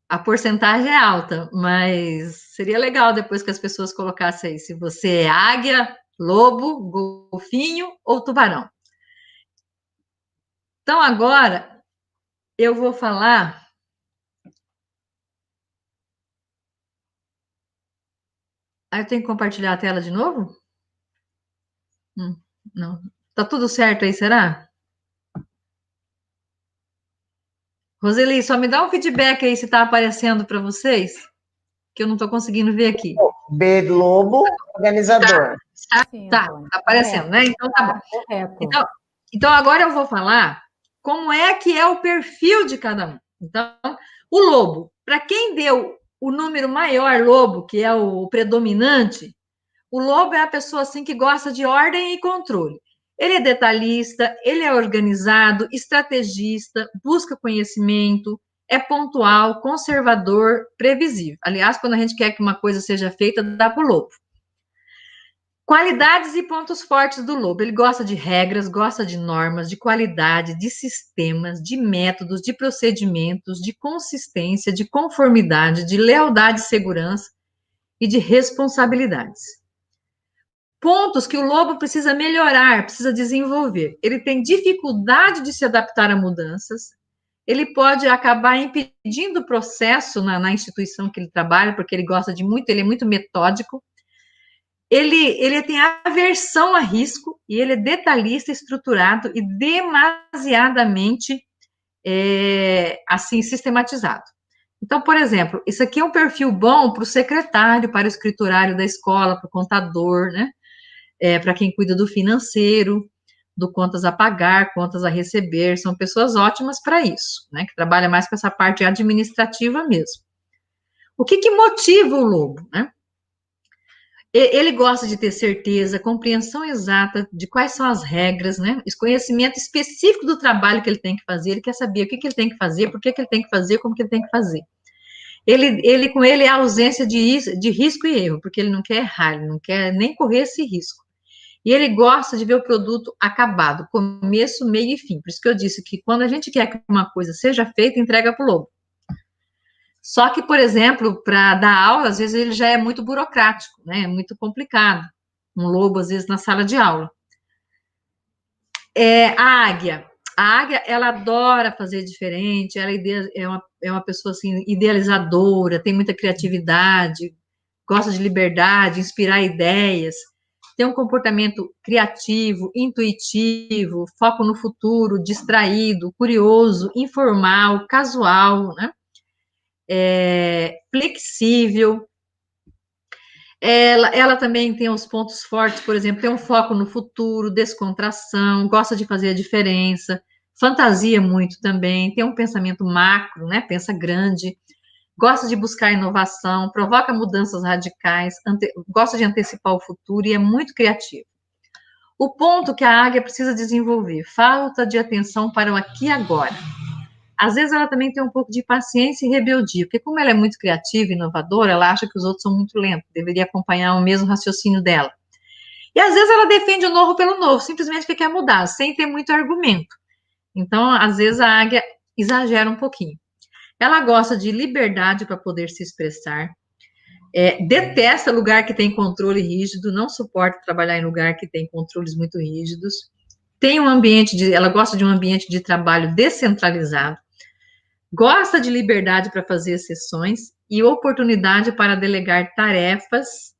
A porcentagem é alta, mas seria legal depois que as pessoas colocassem aí se você é águia, lobo, golfinho ou tubarão. Então, agora, eu vou falar... eu tenho que compartilhar a tela de novo? Não. Tá tudo certo aí, será? Roseli, só me dá um feedback aí se tá aparecendo para vocês, que eu não tô conseguindo ver aqui. B Globo, organizador. Tá aparecendo, né? Então tá bom. Correto. Então agora eu vou falar como é que é o perfil de cada um. Então, o lobo, para quem deu o número maior lobo, que é o predominante, o lobo é a pessoa assim que gosta de ordem e controle. Ele é detalhista, ele é organizado, estrategista, busca conhecimento, é pontual, conservador, previsível. Aliás, quando a gente quer que uma coisa seja feita, dá para o lobo. Qualidades e pontos fortes do lobo. Ele gosta de regras, gosta de normas, de qualidade, de sistemas, de métodos, de procedimentos, de consistência, de conformidade, de lealdade e segurança e de responsabilidades. Pontos que o lobo precisa melhorar, precisa desenvolver. Ele tem dificuldade de se adaptar a mudanças, ele pode acabar impedindo o processo na instituição que ele trabalha, porque ele gosta de muito, ele é muito metódico. Ele tem aversão a risco e ele é detalhista, estruturado e demasiadamente assim sistematizado. Então, por exemplo, isso aqui é um perfil bom para o secretário, para o escriturário da escola, para o contador, né? Para quem cuida do financeiro, do contas a pagar, contas a receber, são pessoas ótimas para isso, né? Que trabalha mais com essa parte administrativa mesmo. O que motiva o lobo, né? Ele gosta de ter certeza, compreensão exata de quais são as regras, né? Esse conhecimento específico do trabalho que ele tem que fazer, ele quer saber o que ele tem que fazer, por que ele tem que fazer, como que ele tem que fazer. Com ele é a ausência de risco e erro, porque ele não quer errar, ele não quer nem correr esse risco. E ele gosta de ver o produto acabado, começo, meio e fim. Por isso que eu disse que quando a gente quer que uma coisa seja feita, entrega para o lobo. Só que, por exemplo, para dar aula, às vezes ele já é muito burocrático, né? É muito complicado. Um lobo, às vezes, na sala de aula. A águia, ela adora fazer diferente, ela é uma pessoa, assim, idealizadora, tem muita criatividade, gosta de liberdade, inspirar ideias, tem um comportamento criativo, intuitivo, foco no futuro, distraído, curioso, informal, casual, né? Flexível. Ela também tem os pontos fortes, por exemplo, tem um foco no futuro, descontração, gosta de fazer a diferença, fantasia muito também, tem um pensamento macro, né? Pensa grande, gosta de buscar inovação, provoca mudanças radicais, gosta de antecipar o futuro e é muito criativo. O ponto que a águia precisa desenvolver, falta de atenção para o aqui e agora. Às vezes ela também tem um pouco de paciência e rebeldia, porque como ela é muito criativa e inovadora, ela acha que os outros são muito lentos, deveria acompanhar o mesmo raciocínio dela. E às vezes ela defende o novo pelo novo, simplesmente porque quer mudar, sem ter muito argumento. Então, às vezes a águia exagera um pouquinho. Ela gosta de liberdade para poder se expressar, detesta lugar que tem controle rígido, não suporta trabalhar em lugar que tem controles muito rígidos, ela gosta de um ambiente de trabalho descentralizado, gosta de liberdade para fazer exceções e oportunidade para delegar tarefas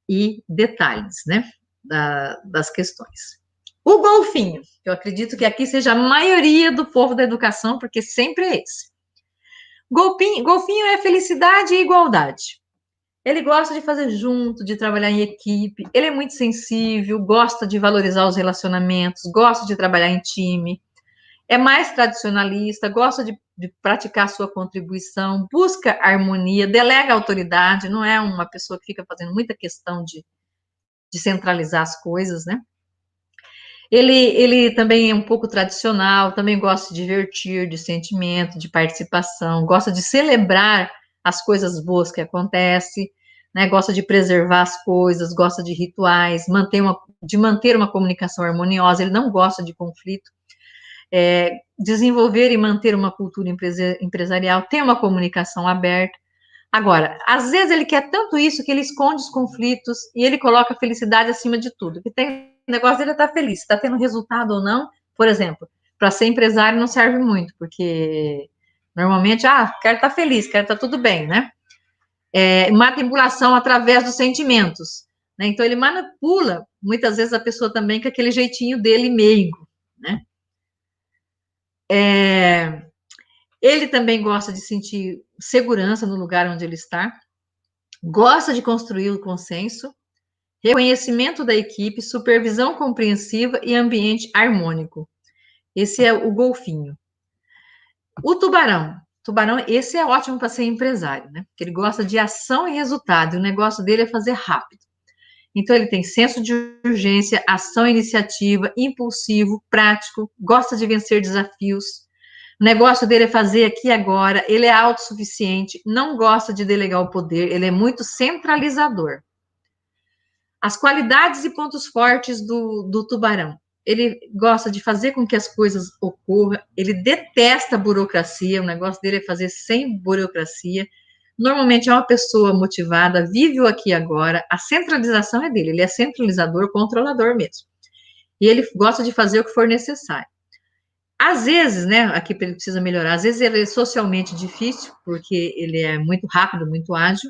e detalhes, né, das questões. O golfinho, eu acredito que aqui seja a maioria do povo da educação, porque sempre é esse. Golfinho é felicidade e igualdade. Ele gosta de fazer junto, de trabalhar em equipe, ele é muito sensível, gosta de valorizar os relacionamentos, gosta de trabalhar em time, é mais tradicionalista, gosta de praticar sua contribuição, busca harmonia, delega autoridade, não é uma pessoa que fica fazendo muita questão de centralizar as coisas, né? Ele também é um pouco tradicional, também gosta de divertir, de sentimento, de participação, gosta de celebrar as coisas boas que acontecem, né? Gosta de preservar as coisas, gosta de rituais, de manter uma comunicação harmoniosa, ele não gosta de conflito. Desenvolver e manter uma cultura empresarial, ter uma comunicação aberta. Agora, às vezes ele quer tanto isso que ele esconde os conflitos e ele coloca a felicidade acima de tudo. Que tem o negócio dele estar feliz, está tendo resultado ou não. Por exemplo, para ser empresário não serve muito, porque normalmente, quero estar feliz, quero estar tudo bem, né? Manipulação através dos sentimentos, né? Então ele manipula muitas vezes a pessoa também com aquele jeitinho dele meigo, né? Ele também gosta de sentir segurança no lugar onde ele está, gosta de construir o consenso, reconhecimento da equipe, supervisão compreensiva e ambiente harmônico. Esse é o golfinho. O tubarão. Esse é ótimo para ser empresário, né? Porque ele gosta de ação e resultado, e o negócio dele é fazer rápido. Então, ele tem senso de urgência, ação e iniciativa, impulsivo, prático, gosta de vencer desafios. O negócio dele é fazer aqui e agora, ele é autossuficiente, não gosta de delegar o poder, ele é muito centralizador. As qualidades e pontos fortes do tubarão. Ele gosta de fazer com que as coisas ocorram, ele detesta a burocracia, o negócio dele é fazer sem burocracia. Normalmente é uma pessoa motivada, vive o aqui e agora, a centralização é dele, ele é centralizador, controlador mesmo. E ele gosta de fazer o que for necessário. Às vezes, né, aqui ele precisa melhorar, às vezes ele é socialmente difícil, porque ele é muito rápido, muito ágil,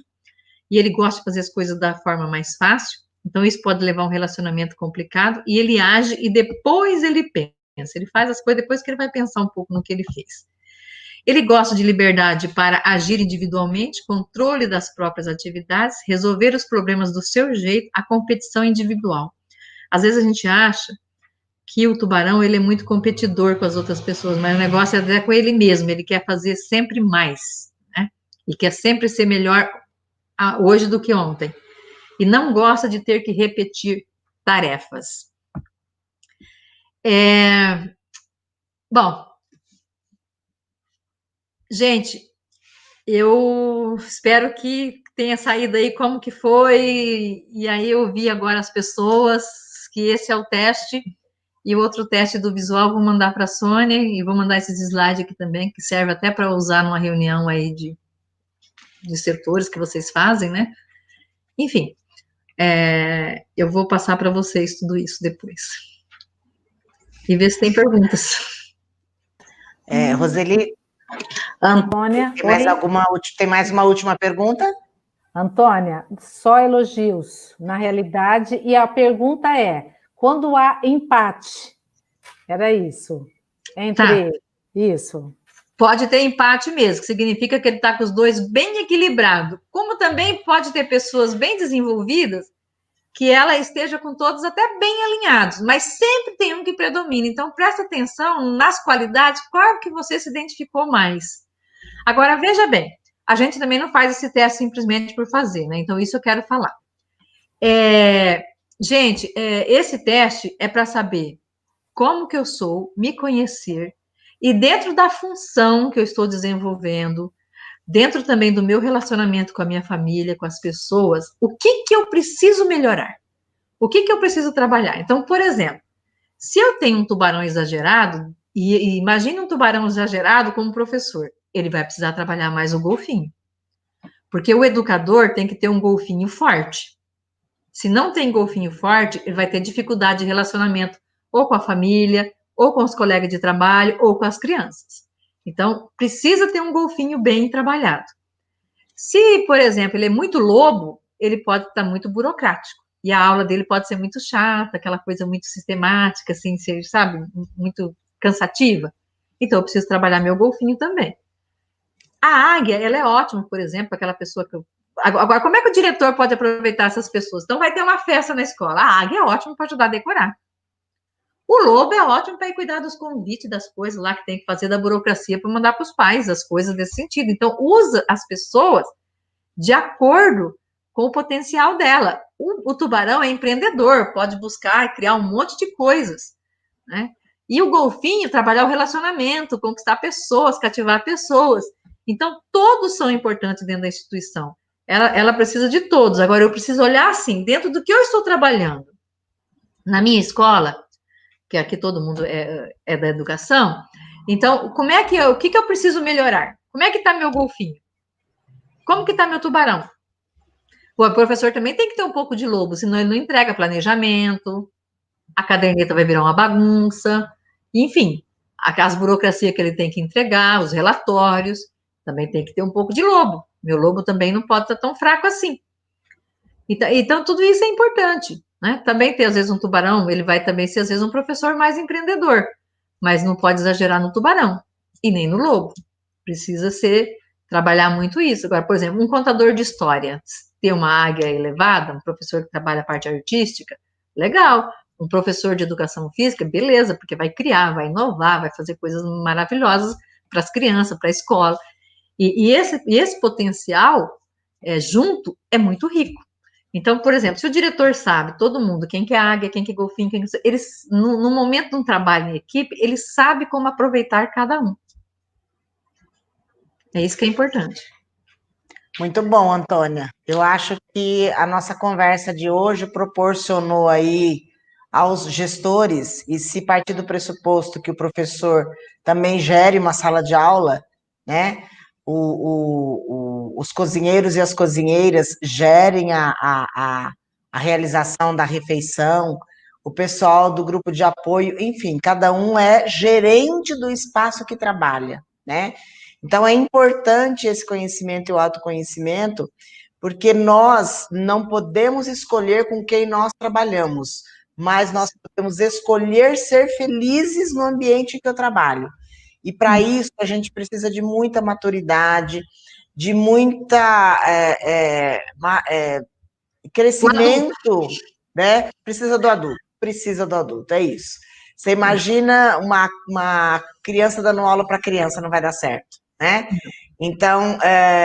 e ele gosta de fazer as coisas da forma mais fácil, então isso pode levar a um relacionamento complicado, e ele age e depois ele pensa, ele faz as coisas depois que ele vai pensar um pouco no que ele fez. Ele gosta de liberdade para agir individualmente, controle das próprias atividades, resolver os problemas do seu jeito, a competição individual. Às vezes a gente acha que o tubarão, ele é muito competidor com as outras pessoas, mas o negócio é até com ele mesmo, ele quer fazer sempre mais, né? E quer sempre ser melhor hoje do que ontem. E não gosta de ter que repetir tarefas. Bom, gente, eu espero que tenha saído aí como que foi, e aí eu vi agora as pessoas, que esse é o teste, e o outro teste do visual vou mandar para a Sônia, e vou mandar esses slides aqui também, que serve até para usar numa reunião aí de setores que vocês fazem, né? Enfim, eu vou passar para vocês tudo isso depois. E ver se tem perguntas. Roseli, Antônia, tem mais uma última pergunta? Antônia, só elogios, na realidade, e a pergunta é, quando há empate, era isso, entre isso. Pode ter empate mesmo, que significa que ele está com os dois bem equilibrados. Como também pode ter pessoas bem desenvolvidas, que ela esteja com todos até bem alinhados, mas sempre tem um que predomina. Então, presta atenção nas qualidades, qual que você se identificou mais. Agora, veja bem, a gente também não faz esse teste simplesmente por fazer, né? Então, isso eu quero falar. Gente, esse teste é para saber como que eu sou, me conhecer, e dentro da função que eu estou desenvolvendo, dentro também do meu relacionamento com a minha família, com as pessoas, o que eu preciso melhorar? O que eu preciso trabalhar? Então, por exemplo, se eu tenho um tubarão exagerado, e imagine um tubarão exagerado como professor, ele vai precisar trabalhar mais o golfinho. Porque o educador tem que ter um golfinho forte. Se não tem golfinho forte, ele vai ter dificuldade de relacionamento ou com a família, ou com os colegas de trabalho, ou com as crianças. Então, precisa ter um golfinho bem trabalhado. Se, por exemplo, ele é muito lobo, ele pode estar muito burocrático. E a aula dele pode ser muito chata, aquela coisa muito sistemática, assim, sabe, muito cansativa. Então, eu preciso trabalhar meu golfinho também. A águia, ela é ótima, por exemplo, aquela pessoa Agora, como é que o diretor pode aproveitar essas pessoas? Então, vai ter uma festa na escola. A águia é ótimo para ajudar a decorar. O lobo é ótimo para ir cuidar dos convites, das coisas lá que tem que fazer da burocracia para mandar para os pais, as coisas desse sentido. Então, usa as pessoas de acordo com o potencial dela. O tubarão é empreendedor, pode buscar e criar um monte de coisas, né? E o golfinho trabalhar o relacionamento, conquistar pessoas, cativar pessoas. Então, todos são importantes dentro da instituição. Ela precisa de todos. Agora, eu preciso olhar assim, dentro do que eu estou trabalhando. Na minha escola, que aqui todo mundo é da educação, então, o que eu preciso melhorar? Como é que está meu golfinho? Como que está meu tubarão? O professor também tem que ter um pouco de lobo, senão ele não entrega planejamento, a caderneta vai virar uma bagunça, enfim, as burocracias que ele tem que entregar, os relatórios, também tem que ter um pouco de lobo. Meu lobo também não pode estar tão fraco assim. Então, tudo isso é importante, né? Também tem, às vezes, um tubarão, ele vai também ser, às vezes, um professor mais empreendedor, mas não pode exagerar no tubarão e nem no lobo. Precisa trabalhar muito isso. Agora, por exemplo, um contador de história, ter uma águia elevada, um professor que trabalha a parte artística, legal. Um professor de educação física, beleza, porque vai criar, vai inovar, vai fazer coisas maravilhosas para as crianças, para a escola. E esse potencial junto é muito rico. Então, por exemplo, se o diretor sabe, todo mundo, quem que é águia, quem que é golfinho, eles, no momento de um trabalho em equipe, ele sabe como aproveitar cada um. É isso que é importante. Muito bom, Antônia. Eu acho que a nossa conversa de hoje proporcionou aí aos gestores, e se partir do pressuposto que o professor também gere uma sala de aula, né? Os cozinheiros e as cozinheiras gerem a realização da refeição, o pessoal do grupo de apoio, enfim, cada um é gerente do espaço que trabalha, né? Então, é importante esse conhecimento e o autoconhecimento, porque nós não podemos escolher com quem nós trabalhamos, mas nós podemos escolher ser felizes no ambiente que eu trabalho. E, para isso, a gente precisa de muita maturidade, de muita crescimento, né? Precisa do adulto, é isso. Você imagina uma criança dando aula para criança, não vai dar certo, né? Então,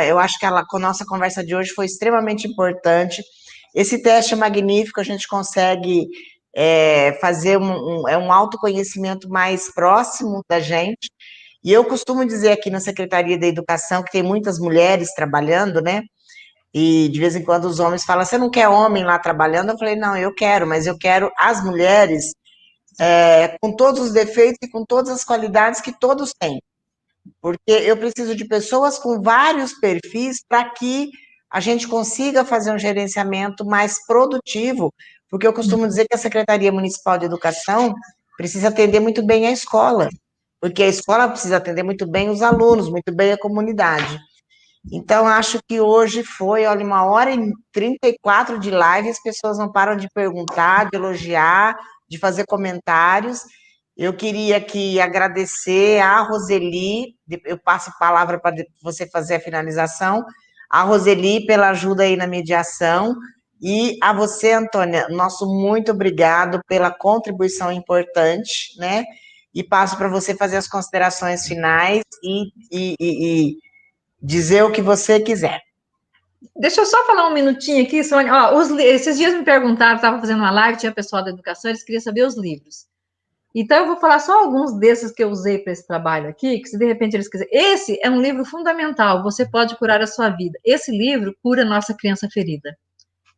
eu acho que a nossa conversa de hoje foi extremamente importante. Esse teste é magnífico, a gente consegue fazer um autoconhecimento mais próximo da gente. E eu costumo dizer aqui na Secretaria da Educação, que tem muitas mulheres trabalhando, né? E de vez em quando os homens falam, você não quer homem lá trabalhando? Eu falei, não, eu quero, mas eu quero as mulheres com todos os defeitos e com todas as qualidades que todos têm. Porque eu preciso de pessoas com vários perfis para que a gente consiga fazer um gerenciamento mais produtivo, porque eu costumo dizer que a Secretaria Municipal de Educação precisa atender muito bem a escola, porque a escola precisa atender muito bem os alunos, muito bem a comunidade. Então, acho que hoje foi, olha, 1h34 de live, as pessoas não param de perguntar, de elogiar, de fazer comentários. Eu queria aqui agradecer a Roseli, eu passo a palavra para você fazer a finalização, a Roseli pela ajuda aí na mediação, e a você, Antônia, nosso muito obrigado pela contribuição importante, né? E passo para você fazer as considerações finais e dizer o que você quiser. Deixa eu só falar um minutinho aqui, Sônia. Ó, esses dias me perguntaram, estava fazendo uma live, tinha pessoal da educação, eles queriam saber os livros. Então, eu vou falar só alguns desses que eu usei para esse trabalho aqui, que se de repente eles quiserem. Esse é um livro fundamental, Você Pode Curar a Sua Vida. Esse livro cura a nossa criança ferida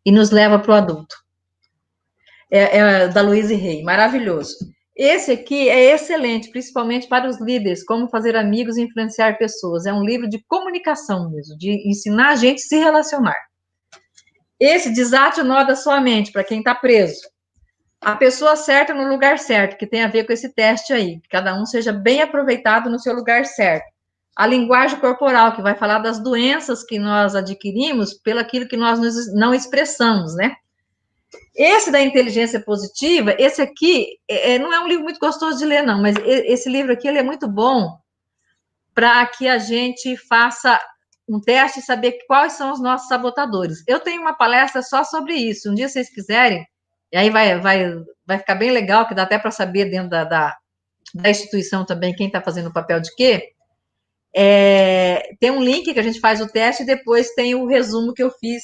e nos leva para o adulto. É da Louise Hay, maravilhoso. Esse aqui é excelente, principalmente para os líderes, como fazer amigos e influenciar pessoas. É um livro de comunicação mesmo, de ensinar a gente a se relacionar. Esse, Desate o Nó da Sua Mente, para quem está preso. A pessoa certa no lugar certo, que tem a ver com esse teste aí, que cada um seja bem aproveitado no seu lugar certo. A linguagem corporal, que vai falar das doenças que nós adquirimos pelo aquilo que nós não expressamos, né? Esse da inteligência positiva, esse aqui, não é um livro muito gostoso de ler, não, mas esse livro aqui, ele é muito bom para que a gente faça um teste e saber quais são os nossos sabotadores. Eu tenho uma palestra só sobre isso. Um dia, se vocês quiserem, e aí vai ficar bem legal, que dá até para saber dentro da instituição também quem está fazendo o papel de quê. Tem um link que a gente faz o teste e depois tem o resumo que eu fiz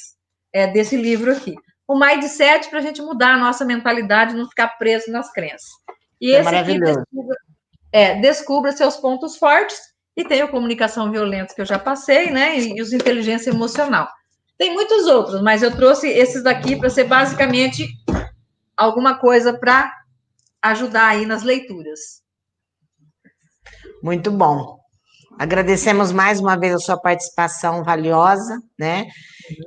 desse livro aqui. O Mindset para a gente mudar a nossa mentalidade e não ficar preso nas crenças. E esse maravilhoso. Aqui, descubra seus pontos fortes, e tem o Comunicação Violenta, que eu já passei, né? E os Inteligência Emocional. Tem muitos outros, mas eu trouxe esses daqui para ser basicamente alguma coisa para ajudar aí nas leituras. Muito bom. Agradecemos mais uma vez a sua participação valiosa, né?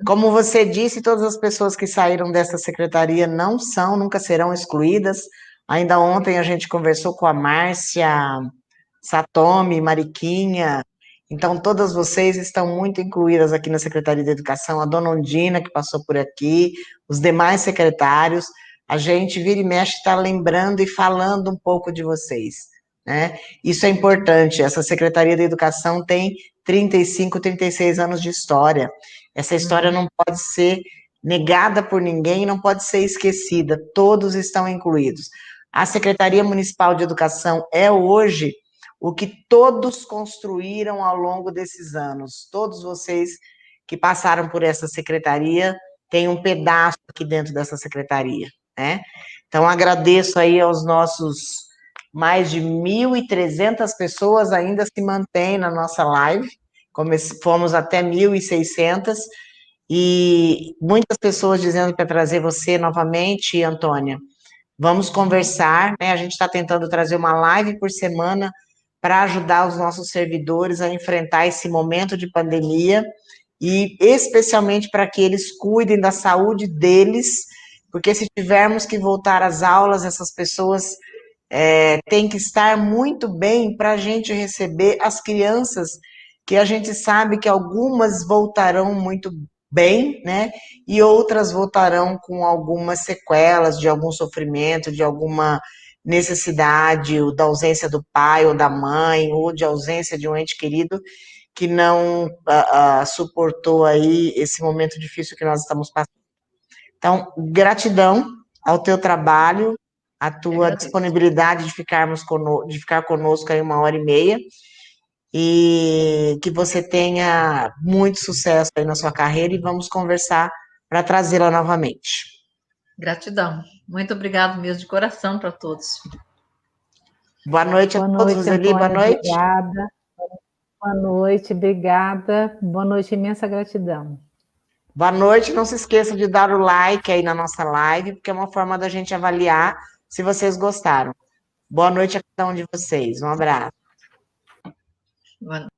Como você disse, todas as pessoas que saíram dessa secretaria nunca serão excluídas. Ainda ontem a gente conversou com a Márcia Satomi, Mariquinha, então todas vocês estão muito incluídas aqui na Secretaria de Educação, a dona Ondina, que passou por aqui, os demais secretários, a gente vira e mexe está lembrando e falando um pouco de vocês, né? Isso é importante, essa Secretaria de Educação tem 35, 36 anos de história, essa história não pode ser negada por ninguém, não pode ser esquecida, todos estão incluídos. A Secretaria Municipal de Educação é hoje o que todos construíram ao longo desses anos. Todos vocês que passaram por essa secretaria têm um pedaço aqui dentro dessa secretaria, né? Então, agradeço aí aos nossos mais de 1.300 pessoas ainda se mantêm na nossa live, fomos até 1.600, e muitas pessoas dizendo para trazer você novamente, Antônia. Vamos conversar, né? A gente está tentando trazer uma live por semana para ajudar os nossos servidores a enfrentar esse momento de pandemia e especialmente para que eles cuidem da saúde deles, porque se tivermos que voltar às aulas, essas pessoas têm que estar muito bem para a gente receber as crianças, que a gente sabe que algumas voltarão muito bem, né, e outras voltarão com algumas sequelas de algum sofrimento, de alguma necessidade, ou da ausência do pai ou da mãe, ou de ausência de um ente querido que não suportou aí esse momento difícil que nós estamos passando. Então, gratidão ao teu trabalho, à tua disponibilidade de ficar conosco aí 1h30, e que você tenha muito sucesso aí na sua carreira, e vamos conversar para trazê-la novamente. Gratidão. Muito obrigado mesmo, de coração, para todos. Boa noite a todos, Roseli, boa noite. Obrigada. Boa noite, obrigada. Boa noite, imensa gratidão. Boa noite, não se esqueça de dar o like aí na nossa live, porque é uma forma da gente avaliar se vocês gostaram. Boa noite a cada um de vocês, um abraço. Boa noite.